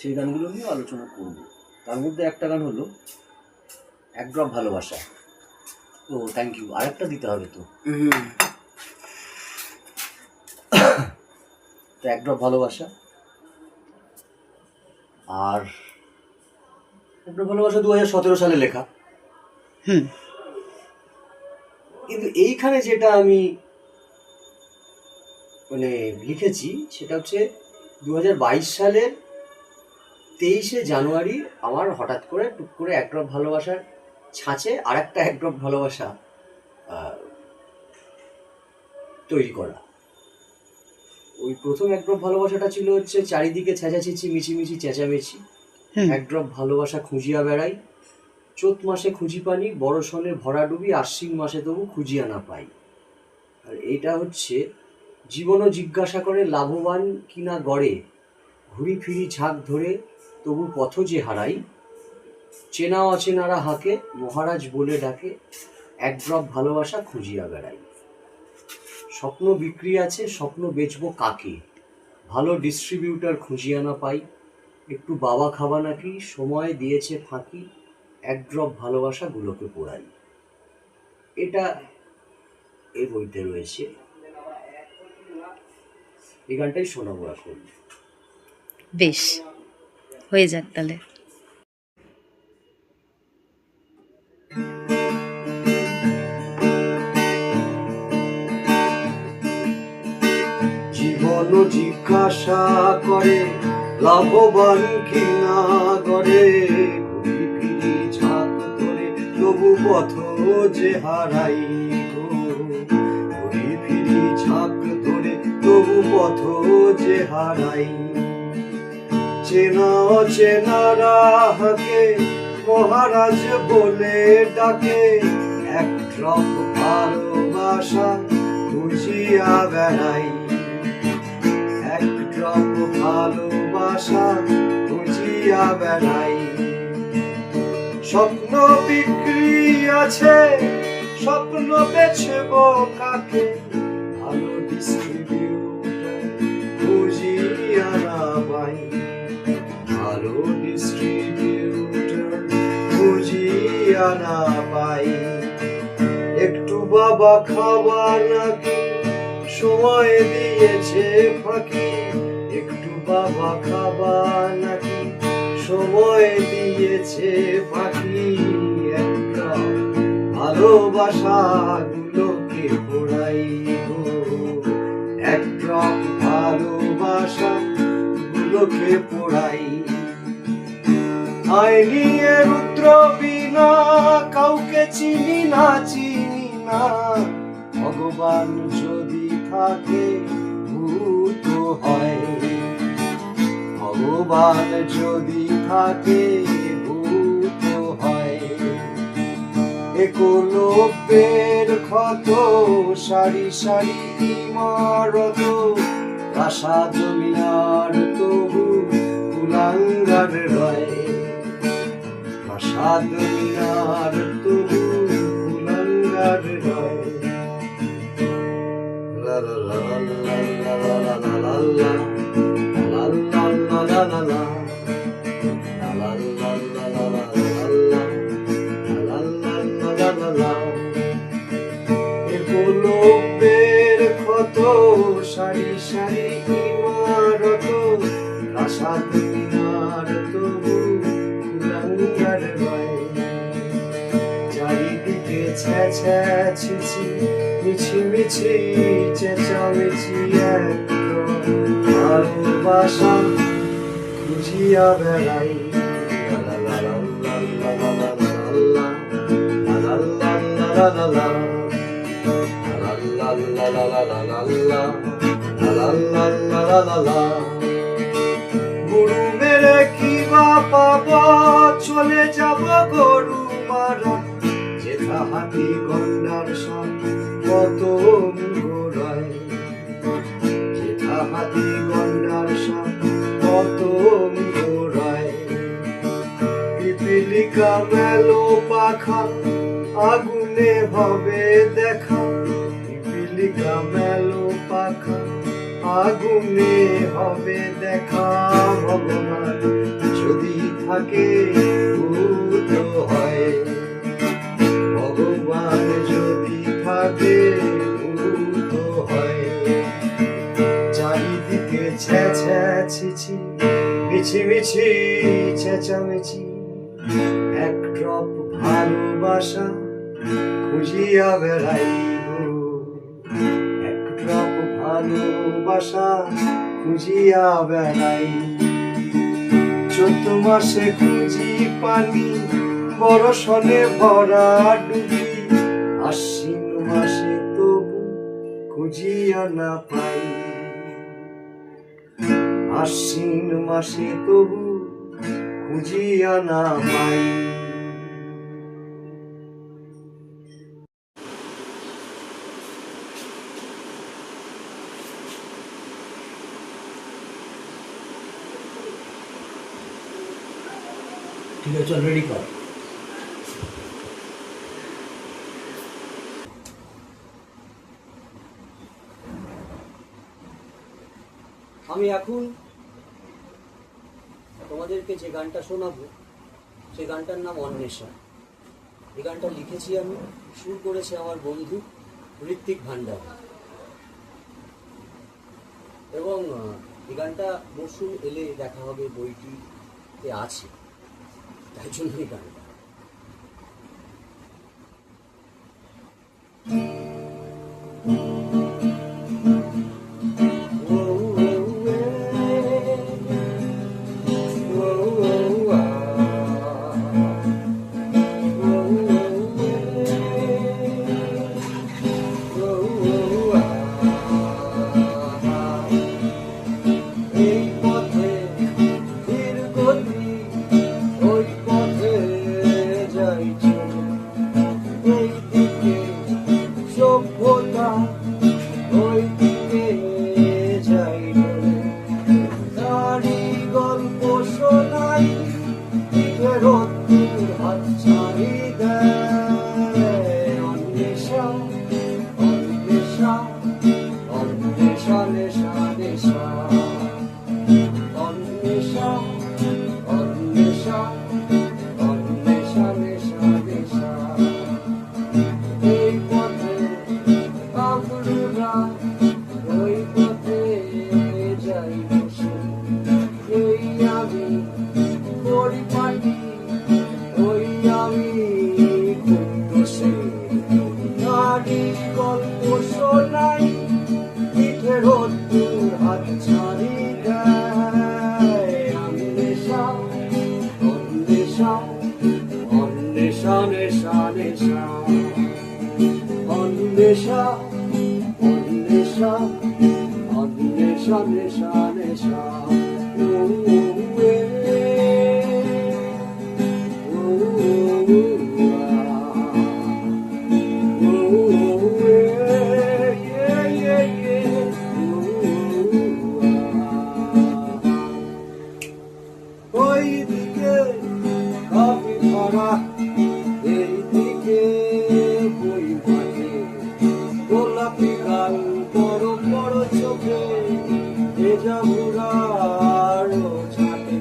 সেই গানগুলো নিয়ে আলোচনা করব তার মধ্যে একটা গান হলো এক ড্রপ ভালোবাসা ও থ্যাংক ইউ আরেকটা দিতে হবে তো তো এক ড্রপ ভালোবাসা আর এক ড্রপ ভালোবাসা 2017 সালে লেখা কিন্তু এইখানে যেটা আমি মানে লিখেছি সেটা হচ্ছে 2022 সালের 23শে জানুয়ারি আমার হঠাৎ করে টুক করে এক ড্রপ ভালোবাসার ছাঁচে আর একটা এক ড্রপ ভালোবাসা তৈরি করা ওই প্রথম এক ড্রপ ভালোবাসাটা ছিল হচ্ছে চারিদিকে চেঁচাচেঁচি মিছিমিছি চেঁচামেচি এক ড্রপ ভালোবাসা খুঁজিয়া বেড়াই চৈত মাসে খুঁজি পানি বড় সনে ভরা ডুবি আশ্বিন মাসে তবু খুঁজিয়া না পাই আর এইটা হচ্ছে জীবনও জিজ্ঞাসা করে লাভবান কিনা গড়ে ঘুরি ফিরি ঝাঁক ধরে তবু পথ যে হারাই চেনা অচেনারা হাঁকে মহারাজ বলে ডাকে এক ড্রপ ভালোবাসা খুঁজিয়া বেড়াই স্বপ্ন বিক্রি আছে স্বপ্ন বেচবো কাকে ভালো ডিস্ট্রিবিউটার খুঁজিয়া না পাই একটু বাবা খাবা নাকি সময় দিয়েছে ফাঁকি এক ড্রপ ভালোবাসাগুলোকে পোড়াই এটা এই বইতে রয়েছে এই গানটাই শোনাবো এখন বেশ, হয়ে যাক তাহলে। লাভবান কিনা গড়ে ঘুরি ফিরি ঝাঁক ধরে তবু পথ যে হারাই গো ঘুরি ফিরি ঝাঁক ধরে তবু পথ যে হারাই চেনা অচেনা রাহকে মহারাজ বলে ডাকে এক ড্রপ ভালোবাসা খুঁজিয়া বেড়াই এক ড্রপ ভালোবাসা খুঁজিয়া বেড়াই স্বপ্ন বিক্রি আছে স্বপ্ন বেচব কাকে ভালো ডিস্ট্রিবিউটর খুঁজিয়া না পাই ভালো ডিস্ট্রিবিউটর খুঁজিয়া না পাই একটু বাবা খাবার নাকি সময় দিয়েছে ফাঁকি একটু বাবা খাবার নাকি সময় দিয়েছে ফাঁকি একটা ভালোবাসা গুলোকে পোড়াইব এক ড্রপ ভালোবাসা গুলোকে পোড়াই আইনি রুদ্র বিনা কাউকে চিনি না ভগবান যদি থাকে ভূত হয় ভগবান যদি থাকে ভূত হয় একলব্যের ক্ষত সারি সারি ইমারত প্রাসাদ মিনার তবু কুলাঙ্গার রয় প্রাসাদ মিনার তবু কুলাঙ্গার রয় লা লা লা লা লা লা লা লা লা লা লা লা লা লা লা একলব্যের ক্ষত সারি সারি ইমারত প্রাসাদ মিনার তবু কুলাঙ্গার রয় চারিদিকে ছ্যা ছিছি মিছি মিছি চেঁচামেচি ভালোবাসা খুঁজিয়া বেড়াই লা লা লা লা লা লা লা লা লা লা লা লা গুরু মেরে কি বা পাব চলে যাব গরু মারা যেথা হাতি গন্ডার সাপ কত গোড়ায় যেথা হাতি গন্ডার সাপ কত গোড়ায় পিপিলিকা মেলো পাখা আগুনে হবে দেখা পিপিলিকা মেলো পাখা আগুনে হবে দেখা ভগবান যদি থাকে ভূত হয় ভগবান যদি থাকে ভূত হয় চারিদিকে ছ্যা ছিছি মিছি মিছি চেঁচামেচি এক ড্রপ ভালোবাসা খুঁজিয়া বেড়াইব এক ড্রপ ভালোবাসা খুঁজিয়া বেড়াই 14 মাসে খুঁজি পানি বরষণে ভরা ডুবি আশ্বিন মাসে তবু খুঁজিয়া না পাই আশ্বিন মাসে তবু খুঁজিয়া না পাই ঠিক আছে, চল রেডি কর। আমি এখন তোমাদেরকে যে গানটা শোনাবো সেই গানটার নাম অন্বেষা। এই গানটা লিখেছি আমি, সুর করেছে আমার বন্ধু ঋত্বিক ভান্ডার, এবং এই গানটা মরশুম এলে দেখা হবে বইটিতে আছে, তাই জন্য এই গানটা। অন্বেষা অন্বেষা নেশা নেশা এই পথে আমরা ওই পথে যাই বসে এই আমি পরিপাটি ওই আমি খুদ্দোষে নারী গল্প শোনাই পিঠে রোদ্দুর হাত ছাড়ি দেয় অন্বেষা অন্বেষা অন্বেষা নেশা নেশা অন্বেষা অন্বেষা অন্বেষা নেশা নেশা ওইদিকে কফি ভরা এইদিকে বই মাঠে গোলাপি গাল বড় বড় চোখে ভেজা বুড়ার ছাটে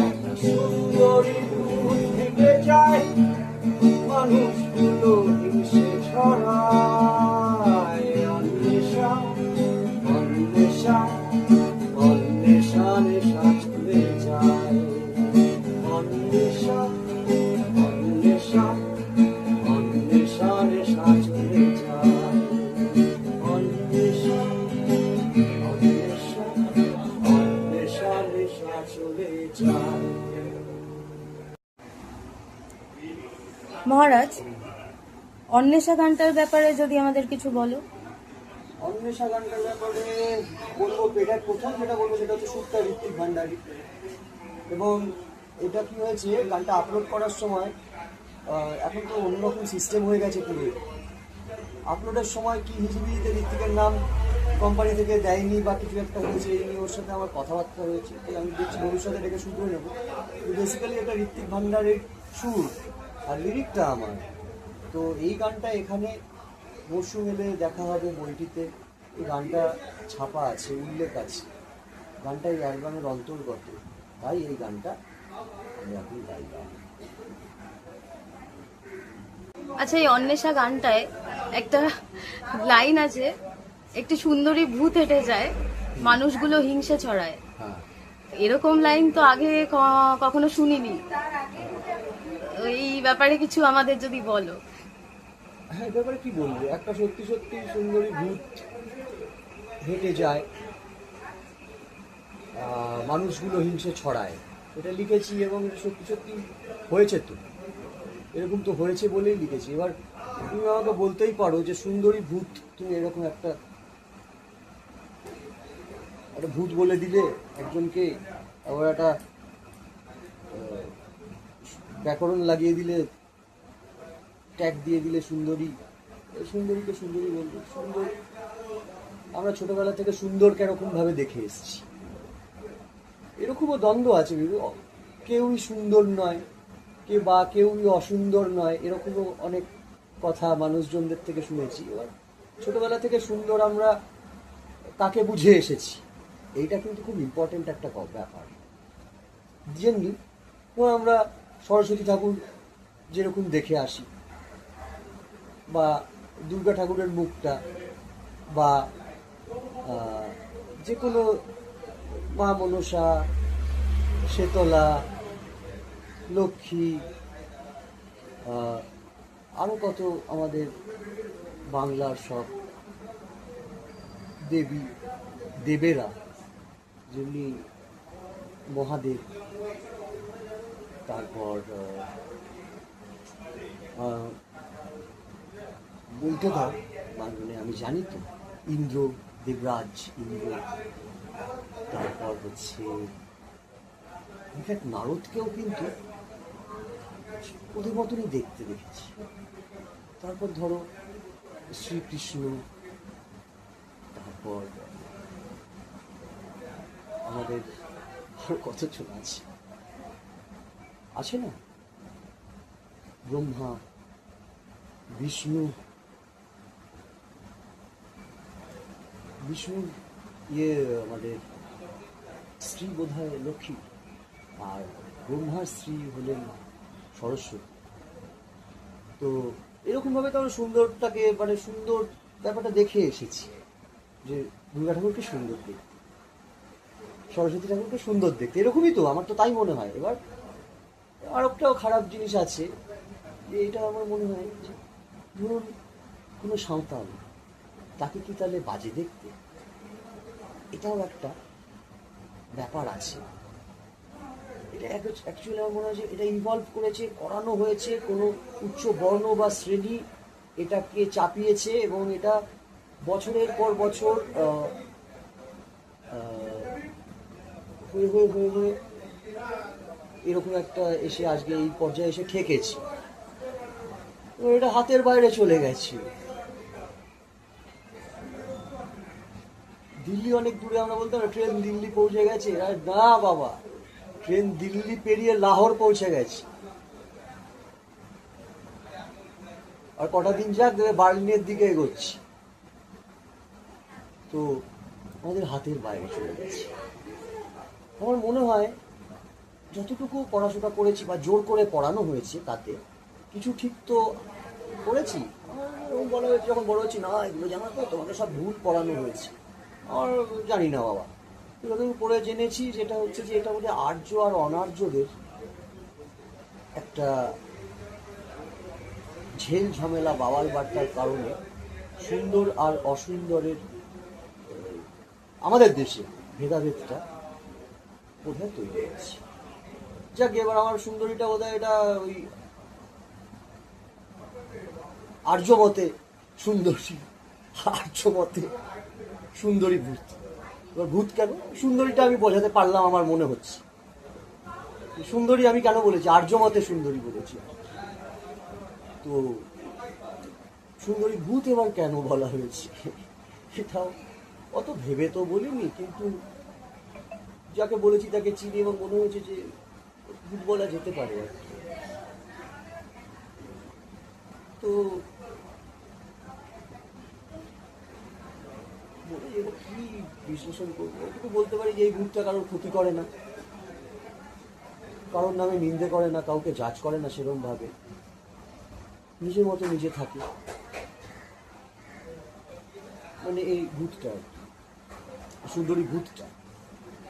একটা সুন্দরী দুধ থেকে যায় মানুষগুলো হিংসে ছড়ায় অন্বেষা অন্বেষা অন্বেষা নেশা চলে যায় অন্বেষা অন্বেষা অন্বেষা নেশা চলে যায় অন্বেষা অন্বেষা অন্বেষা নেশা চলে যায়। মহারাজ, অন্বেষা গানটার ব্যাপারে যদি আমাদের কিছু বলো। অন্বেষা গানটার ব্যাপারে বলবো, এটা প্রথম যেটা বলবো সেটা হচ্ছে সুরটা ঋত্বিক ভান্ডারী। এবং এটা কি হয়েছে, গানটা আপলোড করার সময় এখন তো অন্যরকম সিস্টেম হয়ে গেছে পুরো। আপলোডের সময় কি হিজিবিজিতে ঋত্বিকের নাম কোম্পানি থেকে দেয়নি বা কিছু একটা হয়েছে, এই নিয়ে ওর সাথে আমার কথাবার্তা হয়েছে। তো আমি দেখছি ভবিষ্যতে এটাকে শুধরে নেবো। বেসিক্যালি এটা ঋত্বিক ভান্ডারের সুর আর লিরিকটা আমার। তো এই গানটা এখানে মরশুম এলে দেখা হবে বইটিতে। এই গানটা ছাপা আছে, উল্লেখ আছে, গানটা এই অ্যালবামের অন্তর্গত। তাই এই গানটা আমি এখন গাইলাম। আচ্ছা, এই অন্বেষা গানটায় একটা লাইন আছে, একটি সুন্দরী ভূত হেঁটে যায়, মানুষগুলো হিংসে ছড়ায়। হ্যাঁ, এরকম লাইন তো আগে কখনো শুনিনি। এই ব্যাপারে কিছু আমাদের যদি বলো। হ্যাঁ, ব্যাপারে কি বলবো, একটা সত্যি সত্যি সুন্দরী ভূত হেঁটে যায়, মানুষগুলো হিংসে ছড়ায়, এটা লিখেছি। এবং সত্যি সত্যি হয়েছে, তো এরকম তো হয়েছে বলেই লিখেছি। এবার তুমি আমাকে বলতেই পারো যে সুন্দরী ভূত, তুমি এরকম একটা ভূত বলে দিলে একজনকে, আবার একটা ব্যাকরণ লাগিয়ে দিলে, ট্যাগ দিয়ে দিলে সুন্দরী। সুন্দরীকে সুন্দরী বলবো। সুন্দর, আমরা ছোটবেলা থেকে সুন্দরকে এরকমভাবে দেখে এসেছি। এরকমও দ্বন্দ্ব আছে, কেউই সুন্দর নয়, কেউই অসুন্দর নয়, এরকমও অনেক কথা মানুষজনদের থেকে শুনেছি। এবার ছোটবেলা থেকে সুন্দর আমরা তাকে বুঝে এসেছি, এইটা কিন্তু খুব ইম্পর্টেন্ট একটা ব্যাপার। যেমনি আমরা সরস্বতী ঠাকুর যেরকম দেখে আসি, বা দুর্গা ঠাকুরের মুখটা, বা যে কোনো মা মনসা, শেতলা, লক্ষ্মী, আরও কত আমাদের বাংলার সব দেবী দেবেরা, যেমনি মহাদেব, তারপর বলতে দাও মানে আমি জানি তো, ইন্দ্র, দেবরাজ ইন্দ্র, তারপর হচ্ছে ইনফ্যাক্ট নারদকেও কিন্তু ওদের মতনই দেখতে দেখেছি। তারপর ধরো শ্রীকৃষ্ণ, তারপর আমাদের আরো কতজন আছে না, ব্রহ্মা, বিষ্ণু, আমাদের স্ত্রী বোধহয় লক্ষ্মী, আর ব্রহ্মার স্ত্রী হলেন সরস্বতী। তো এরকমভাবে তো আমরা সুন্দরটাকে মানে সুন্দর ব্যাপারটা দেখে এসেছি যে দুর্গা ঠাকুরকে সুন্দর দেখতে, সরস্বতী ঠাকুরকে সুন্দর দেখতে, এরকমই তো আমার তো তাই মনে হয়। এবার আর একটাও খারাপ জিনিস আছে যে এটা আমার মনে হয় যে ধরুন কোনো সাঁওতাল, তাকে কি তাহলে বাজে দেখতে? এটাও একটা ব্যাপার আছে। এটা অ্যাকচুয়ালি আমার মনে হয় যে এটা ইনভলভ করেছে, করানো হয়েছে কোনো উচ্চ বর্ণ বা শ্রেণী এটাকে চাপিয়েছে, এবং এটা বছরের পর বছর হয়ে হয়ে হয়ে হয়ে এরকম একটা এসে আজকে এই পর্যায়ে এসে ঠেকেছে। এটা হাতের বাইরে চলে গেছে। দিল্লি অনেক দূরে, আমরা বলতাম ট্রেন দিল্লি পৌঁছে গেছে, আর না বাবা, ট্রেন দিল্লি পেরিয়ে লাহোর পৌঁছে গেছে। আর কটা দিন যাক দেবে বার্লিনের দিকে এগোচ্ছে। তো আমাদের হাতের বাইরে চলে গেছে। আমার মনে হয় যতটুকু পড়াশোনা করেছি বা জোর করে পড়ানো হয়েছে তাতে কিছু ঠিক তো করেছি। আমার বলা হয়েছে যখন বড় হচ্ছি, না এগুলো জানার পর তোমাকে সব ভুল পড়ানো হয়েছে। আর জানি না বাবা, যতটুকু পড়ে জেনেছি যেটা হচ্ছে যে এটা বোধহয় আর্য আর অনার্যদের একটা ঝেল ঝামেলা বাওয়াল বার্তার কারণে সুন্দর আর অসুন্দরের আমাদের দেশে ভেদাভেদটা বোধহয় তৈরি হয়েছে। যাক, এবার আমার সুন্দরীটা বোধহয় এটা ওই আর্যমতে সুন্দরী, আর্যমতে সুন্দরী ভূত। এবার ভূত কেন, সুন্দরীটা আমি বোঝাতে পারলাম আমার মনে হচ্ছে। সুন্দরী আমি কেন বলেছি, আর্যমতে সুন্দরী বলেছি। তো সুন্দরী ভূত এবার কেন বলা হয়েছে সেটাও অত ভেবে তো বলিনি, কিন্তু যাকে বলেছি তাকে চিনি এবং মনে হয়েছে যে ভূত বলা যেতে পারে আর কি। তো কি বিশ্লেষণ করবো, এটুকু বলতে পারি যে এই ভূতটা কারোর ক্ষতি করে না, কারোর নামে নিন্দে করে না, কাউকে জাজ করে না সেরকম ভাবে, নিজের মতো নিজে থাকে। মানে এই ভূতটা, সুন্দরী ভূতটা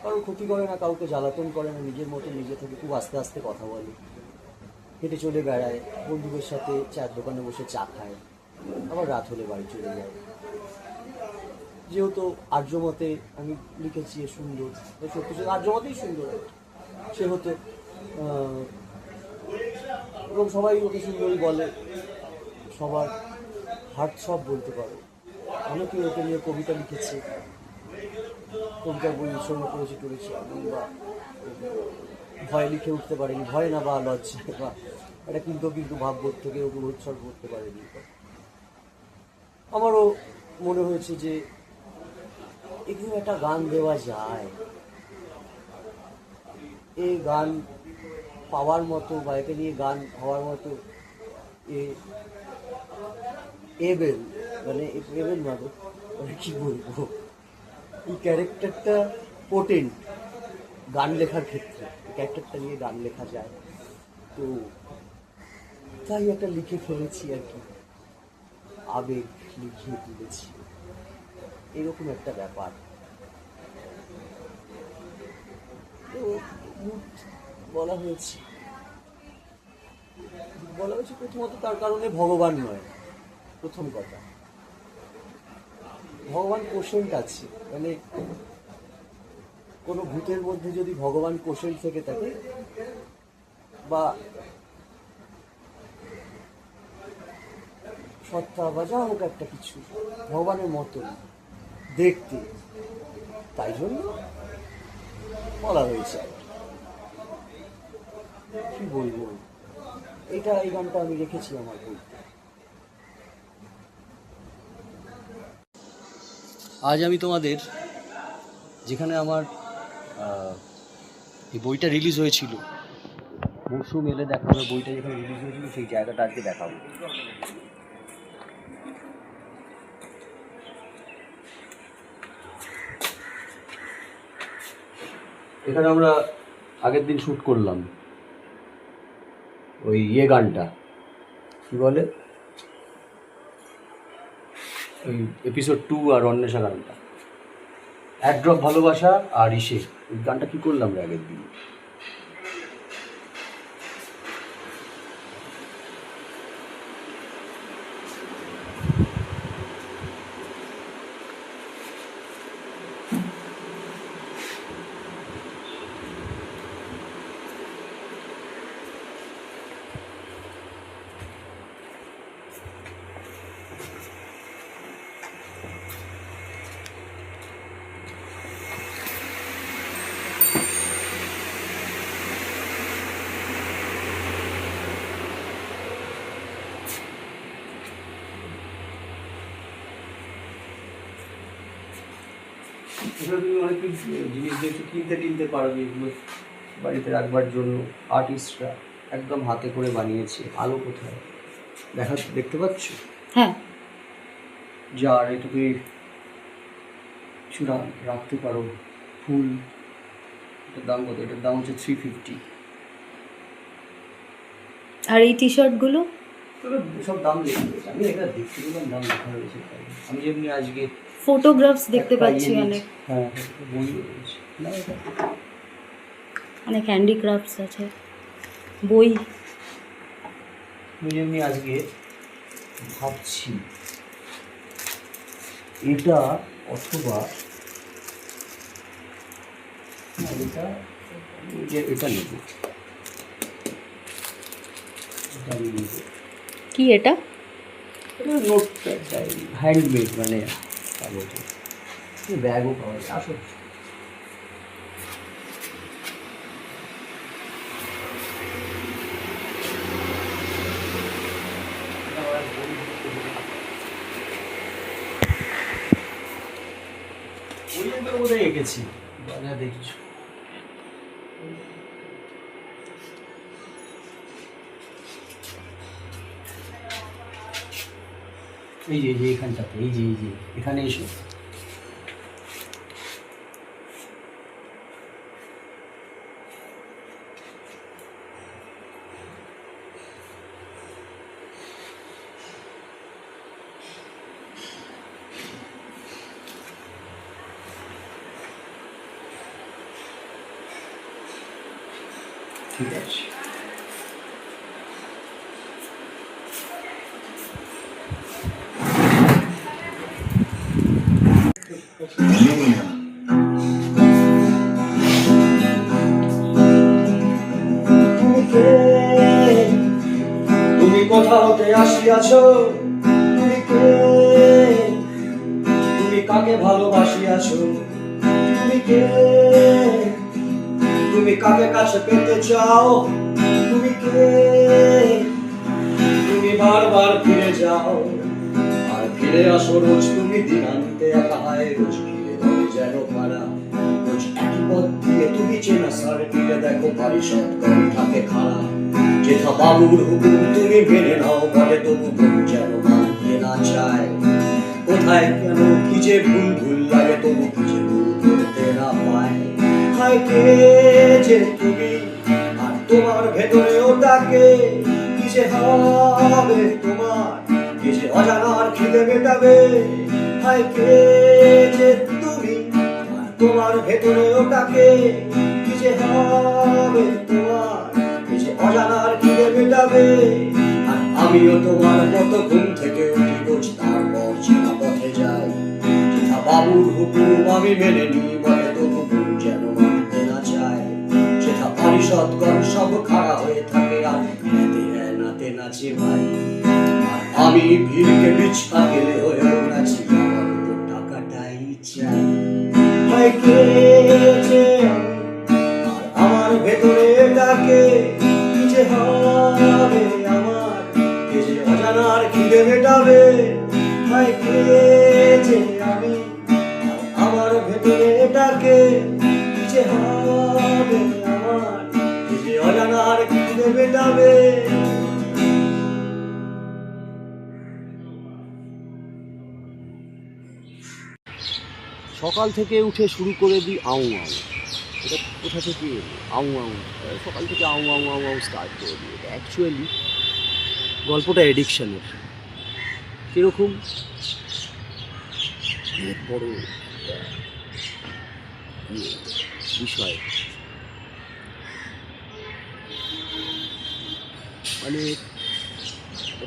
কারোর ক্ষতি করে না, কাউকে জ্বালাতন করে না, নিজের মতো নিজে থেকে খুব আস্তে আস্তে কথা বলে, হেঁটে চলে বেড়ায়, বন্ধুদের সাথে চায়ের দোকানে বসে চা খায়, আবার রাত হলে বাড়ি চলে যায়। যেহেতু আর্যমতে আমি লিখেছি এ সুন্দর, সত্যি সত্যি আর্যমতেই সুন্দর সেহেতু, এবং সবাই ওকে সুন্দরী বলে, সবার হার্ট সব বলতে পারো। অনেকে ওকে নিয়ে কবিতা লিখেছে, কবিতার বই উৎসর্গ করেছি টরেছি, বা ভয় লিখে উঠতে পারেনি, ভয় না বা লজ্জায় বা একটা কিন্তু ভাববোধ থেকে ওকে উৎসর্গ করতে পারেনি। আমারও মনে হয়েছে যে এখানে একটা গান দেওয়া যায়, এই গান পাওয়ার মতো বা একে নিয়ে গান হওয়ার মতো এবেল, মানে এবেল মানে কি বলবো, এই ক্যারেক্টারটা পোটেন্ট গান লেখার ক্ষেত্রে, ক্যারেক্টারটা নিয়ে গান লেখা যায়। তো তাই একটা লিখে ফেলেছি আর কি, আবেগ লিখিয়ে তুলেছি, এরকম একটা ব্যাপার। তো বলা হয়েছে প্রথমত তার কারণে ভগবান নয়। প্রথম কথা, ভগবান কোশেন্ট আছে, মানে কোনো ভূতের মধ্যে যদি ভগবান কোশেন্ট থেকে থাকে বা সত্তা বা যা হোক একটা কিছু ভগবানের মতো দেখতে, তাই জন্য বলা হয়েছে। কি বলবো, এই গানটা আমি রেখেছি আমার বইতে। আজ আমি তোমাদের, যেখানে আমার এই বইটা রিলিজ হয়েছিল, মরশুম এলে দেখা হবে, বইটা যেখানে রিলিজ হয়েছিল সেই জায়গাটা আজকে দেখাবো। এখানে আমরা আগের দিন শ্যুট করলাম। ওই গানটা কি বলে, ওই এপিসোড 2 আর অন্বেষা গানটা, এক ড্রপ ভালোবাসা আর ইসে, ওই গানটা কি করলাম রে আগের দিন। এগুলো তুমি অনেক কিছু জিনিস দিয়ে একটু কিনতে পারবে, এগুলো বাড়িতে রাখবার জন্য। আর্টিস্টরা একদম হাতে করে বানিয়েছে। আলো কোথায় দেখতে পাচ্ছ? হ্যাঁ, যার এটা তুমি কিছু রাখতে পারো, ফুল। এটার দাম কত? এটার দাম হচ্ছে 350। আর এই টি শার্টগুলো সব দাম লেখা রয়েছে, আমি এটা দেখতে পেলাম দাম লেখা রয়েছে। আমি যেমনি আজকে ফটোগ্রাফস দেখতে একটা পাচ্ছি ইয়ে অনেক, হ্যাঁ বই রয়েছে না, এটা অনেক হ্যান্ডিক্রাফটস আছে, বই। আমি যেমনি আজকে ভাবছি এটা অথবা না, এটা নেব, এটা আমি নেব। কি এটা? নোট ডায়েরি, হ্যান্ডমেড, মানে কাগজে ব্যাগও পাওয়া যায়। আসো ওই জন্য বোধহয় এঁকেছি, বাজার দেখছো। এই যে এখানটাতে, এই যে এখানে এসো। ঠিক আছে, তুমি কোথা হতে আসিয়াছ, তুমি কে, তুমি কাকে ভালোবাসিয়াছ, তুমি কে, তুমি কাকে কাছে পেতে চাও, তুমি কে, তুমি বারবার ফিরে যাও আর ফিরে আসো রোজ, তুমি দিনান্তে একা হয় রোজ ফিরে ধরে যেন পারা, রোজ একই পথ দিয়ে তুমি চেনা সার দিলে দেখো বাড়ি সব কম থাকে খাড়া, যেথা বাবুর হুকুম তুমি মেনে নাও বলে তবু মন যেন মানতে না চায়, কোথায় কেন কি যে ভুল লাগে তবু কি যে ভুল করতে না পায়, হায় কে যে তুমি আর তোমার ভেতরে ওটাকে, কি যে হবে তোমার, কি যে অজানার খিদে মেটাবে, হায় কে যে তুমি আর তোমার ভেতরে ওটাকে, কি যে হবে তোমার, কি যে অজানার খিদে মেটাবে, আর আমিও তোমার মতো ঘুম থেকে উঠি রোজ তারপর চেনা পথে যাই, যেথা বাবুর হুকুম আমি মেনে নিই বলে তবু মন যেন মানতে না চায়, যেথা পারিষদগণ সব খাড়া হয়ে থাকে আর নাতে নাচে ভাই, আর আমি ভিড়কে বিছপা গেলে হয়েও নাচি, আমার তো টাকাটাই চাই, হায় কে যে আমি আর আমার ভেতরে ডাকে, কি যে হবে আমার, কে যে অজানার খিদে মেটাবে, হায় কে যে আমি আর আমার ভেতরে ডাকে, কি যে হবে আমার, কে যে অজানার খিদে মেটাবে। সকাল থেকে উঠে শুরু করে দিই আউ আউ, এটা কোথা থেকে আউ আউ সকাল থেকে আউ আউ আউ আউ স্টার্ট করে দিয়ে অ্যাকচুয়ালি গল্পটা এডিকশানের। কীরকম অনেক বড় একটা বিষয়, মানে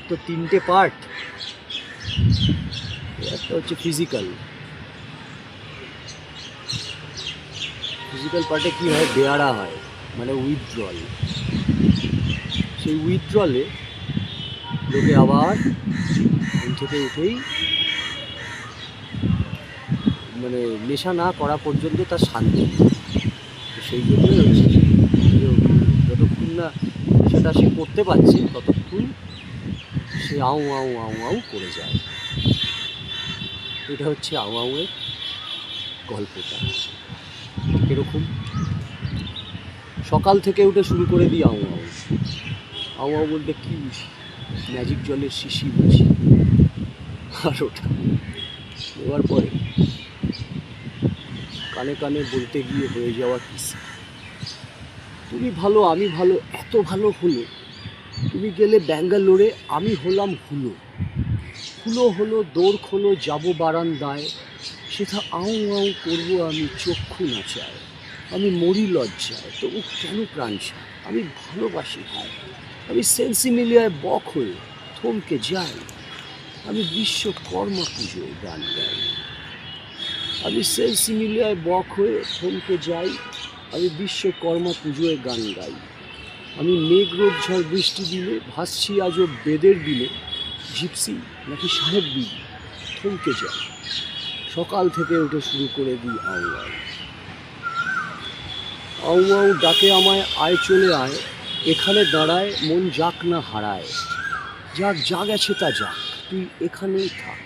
তো 3টে পার্ট। একটা হচ্ছে ফিজিক্যাল পার্টে কী হয়, বেয়ারা হয়, মানে উইথড্রল। সেই উইথড্রলে লোকে আবার ঘুম থেকে উঠেই মানে নেশা না করা পর্যন্ত তার শান্তি। তো সেই জন্যই হচ্ছে যতক্ষণ না সেটা সে করতে পারছে ততক্ষণ সে আউ আউ আউ আউ করে যায়। এটা হচ্ছে আউ আউয়ের গল্পটা। এরকম সকাল থেকে উঠে শুরু করে দিই আউ আউ। আউ আউ বলতে কী বুঝি, ম্যাজিক জলের শিশি বুঝি। আর ওটা দেওয়ার পরে কানে কানে বলতে গিয়ে হয়ে যাওয়া কিসি। তুমি ভালো আমি ভালো, এত ভালো হলো তুমি গেলে ব্যাঙ্গালোরে, আমি হলাম হুলো। হুলো হলো দৌড় খোলো যাবো বারান্দায়, সেটা আউ আউ করবো আমি চক্ষু নাচায়। আমি মরি লজ্জায় তবু কেন প্রাণ চায়, আমি ভালোবাসি হায়। আমি সেন্সিমিলিয়ায় বক হয়ে থমকে যাই, আমি বিশ্বকর্মা পুজোয় গান গাই। আমি সেন্সিমিলিয়ায় বক হয়ে থমকে যাই, আমি বিশ্বকর্মা পুজোয় গান গাই। আমি মেঘ রোদ ঝড় বৃষ্টি দিলে ভাসছি আজও বেদের দিলে, জিপসি নাকি সাহেব বিবি থমকে যায়। সকাল থেকে উঠে শুরু করে দিই আউ আউ। আউ আউ ডাকে আমায়, আয় চলে আয়, এখানে দাঁড়ায় মন যাক না হারায়। যাক যা গেছে তা যাক, তুই এখানেই থাক।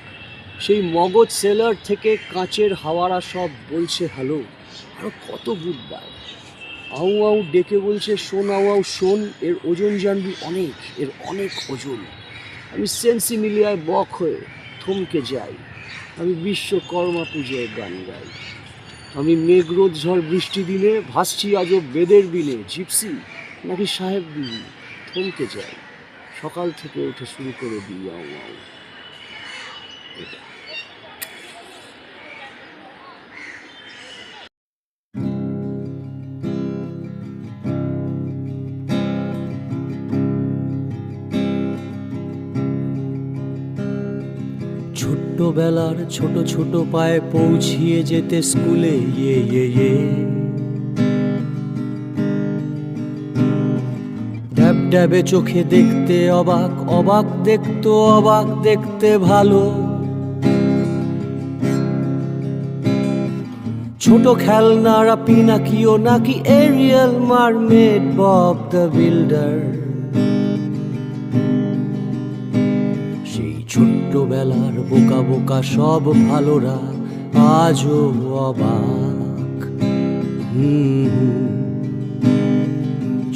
সেই মগজ সেলার থেকে কাঁচের হাওয়ারা সব বলছে হ্যালো, আরও কত গুড বাই। আউ আউ ডেকে বলছে শোন আউ আউ শোন, এর ওজন জানবি অনেক, এর অনেক ওজন। আমি সেন্সিমিলিয়ায় বক হয়ে থমকে যাই, আমি বিশ্বকর্মা পুজোয় গান গাই। আমি মেঘ রোদ ঝড় বৃষ্টি দিনে ভাসছি আজও বেদের বিলে, জিপসি নাকি সাহেব বিবি থমকে যাই। সকাল থেকে উঠে শুরু করে দিই আউ আউ। এটা ছোট্টবেলার ছোট ছোট পায়ে পৌঁছিয়ে যেতে স্কুলে, ইয়ে ইয়ে ইয়ে ড্যাব ড্যাবে চোখে দেখতে অবাক, অবাক দেখতো অবাক দেখতে ভালো। ছোট খেলনারা পিনাকিও নাকি Ariel, mermaid, Bob the builder. সেই ছোট্টবেলার বোকা বোকা সব ভালোরা আজও অবাক।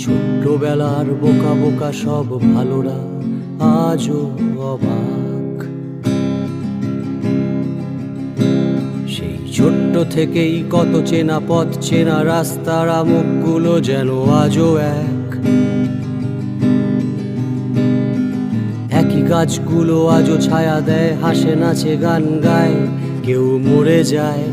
ছোট্টবেলার বোকা বোকা সব ভালোরা আজও অবাক। সেই ছোট্ট থেকেই কত চেনা পথ চেনা রাস্তার মুখগুলো যেন আজও এক। একই গাছগুলো আজও ছায়া দেয়, হাসে নাচে গান গায়, কেউ মরে যায়।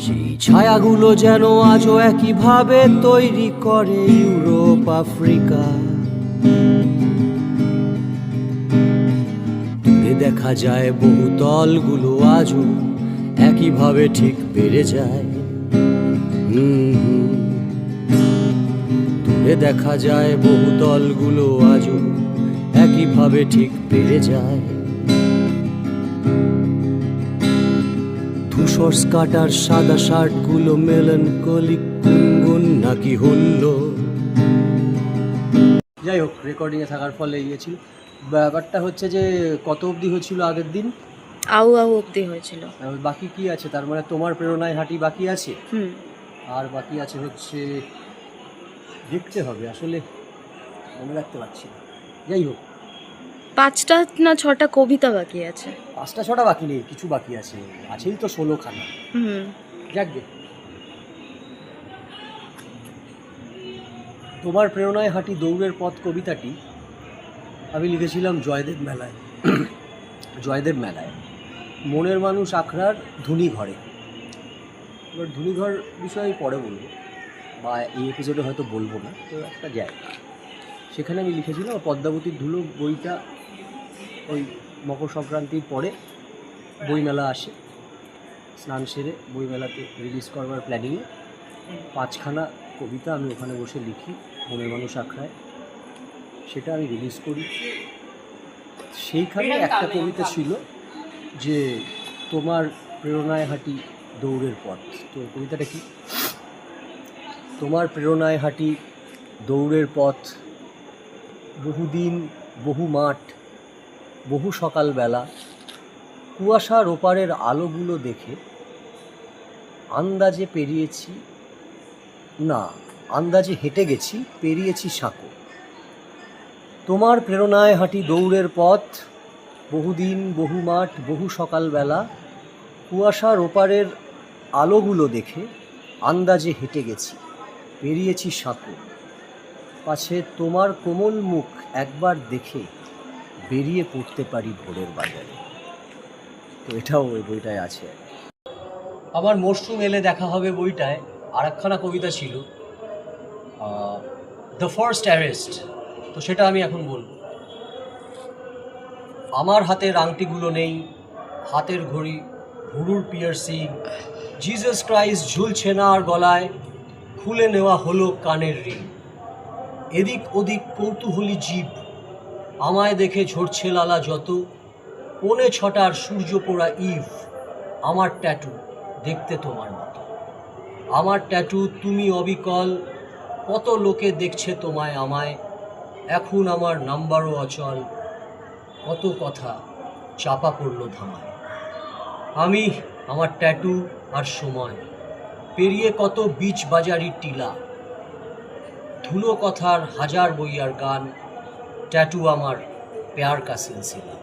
সেই ছায়াগুলো যেন আজও একইভাবে তৈরি করে ইউরোপ আফ্রিকা। দূরে দেখা যায় বহুতলগুলো আজও একইভাবে ঠিক বেড়ে যায়। দূরে দেখা যায় বহুতলগুলো আজও একইভাবে ঠিক বেড়ে যায়। ধূসর স্কার্টার সাদা শার্টগুলো মেলানকলিক গুনগুন নাকি হুল্লো। যাই হোক, রেকর্ডিংয়ে থাকার ফলে গিয়েছিল। ব্যাপারটা হচ্ছে যে কত অবধি হয়েছিল আগের দিন? আউ আউ অব্দি হয়েছিল। বাকি কি আছে? তার মানে তোমার প্রেরণায় হাঁটি বাকি আছে, হুম, আর বাকি আছে হচ্ছে দেখতে হবে, আসলে মনে রাখতে পারছি না। যাই হোক, 5টা না 6টা কবিতা বাকি আছে। 5টা 6টা বাকি নেই, কিছু বাকি আছে, আছেই তো 16খানা। হুম, যাকগে। তোমার প্রেরণায় হাঁটি দৌড়ের পথ কবিতাটি আমি লিখেছিলাম জয়দেব মেলায়। জয়দেব মেলায় মনের মানুষ আখড়ার ধুনি ঘরে। এবার ধুনিঘর বিষয়ে আমি পরে বলবো, বা এই এপিসোডে হয়তো বলবো না, তো একটা জায়গা সেখানে আমি লিখেছিলাম। পদ্মাবতীর ধুলো বইটা ওই মকর সংক্রান্তির পরে বইমেলা আসে, স্নান সেরে বইমেলাতে রিলিজ করবার প্ল্যানিংয়ে 5খানা কবিতা আমি ওখানে বসে লিখি মনের মানুষ আখড়ায়, সেটা আমি রিলিজ করি। সেইখানে একটা কবিতা ছিল যে তোমার প্রেরণায় হাঁটি দৌড়ের পথ। তো কবিতাটা কি? তোমার প্রেরণায় হাঁটি দৌড়ের পথ, বহুদিন বহু মাঠ বহু সকালবেলা, কুয়াশার ওপারের আলোগুলো দেখে আন্দাজে পেরিয়েছি, না আন্দাজে হেঁটে গেছি, পেরিয়েছি সাঁকো। তোমার প্রেরণায় হাঁটি দৌড়ের পথ, বহুদিন বহু মাঠ বহু সকালবেলা, কুয়াশার ওপারের আলোগুলো দেখে আন্দাজে হেঁটে গেছি, পেরিয়েছি সাঁকো। পাছে তোমার কোমল মুখ একবার দেখে বেরিয়ে পড়তে পারি ভোরের বাজারে। তো এটাও ওই বইটায় আছে। আমার মরশুম এলে দেখা হবে বইটায় আর একখানা কবিতা ছিল, দ্য ফার্স্ট অ্যারেস্ট। তো সেটা আমি এখন বলবো। আমার হাতের আংটিগুলো নেই, হাতের ঘড়ি ভুরুর পিয়ার্সিং, জিসাস ক্রাইস্ট ঝুলছে না আর গলায়, খুলে নেওয়া হলো কানের রিং। এদিক ওদিক কৌতূহলী জীব, আমায় দেখে ঝরছে লালা যত, 6:45 সূর্য পোড়া ইভ, আমার ট্যাটু দেখতে তোমার মতো। আমার ট্যাটু তুমি অবিকল, কত লোকে দেখছে তোমায় আমায়, এখন আমার নাম্বারও অচল, কত কথা চাপা পড়লো ধামায়। আমি আমার ট্যাটু আর সময় পেরিয়ে কত বিচ বাজারি টিলা, ধুলো কথার হাজার বইয়ার গান, ট্যাটু আমার প্যার কা সিলসিলা।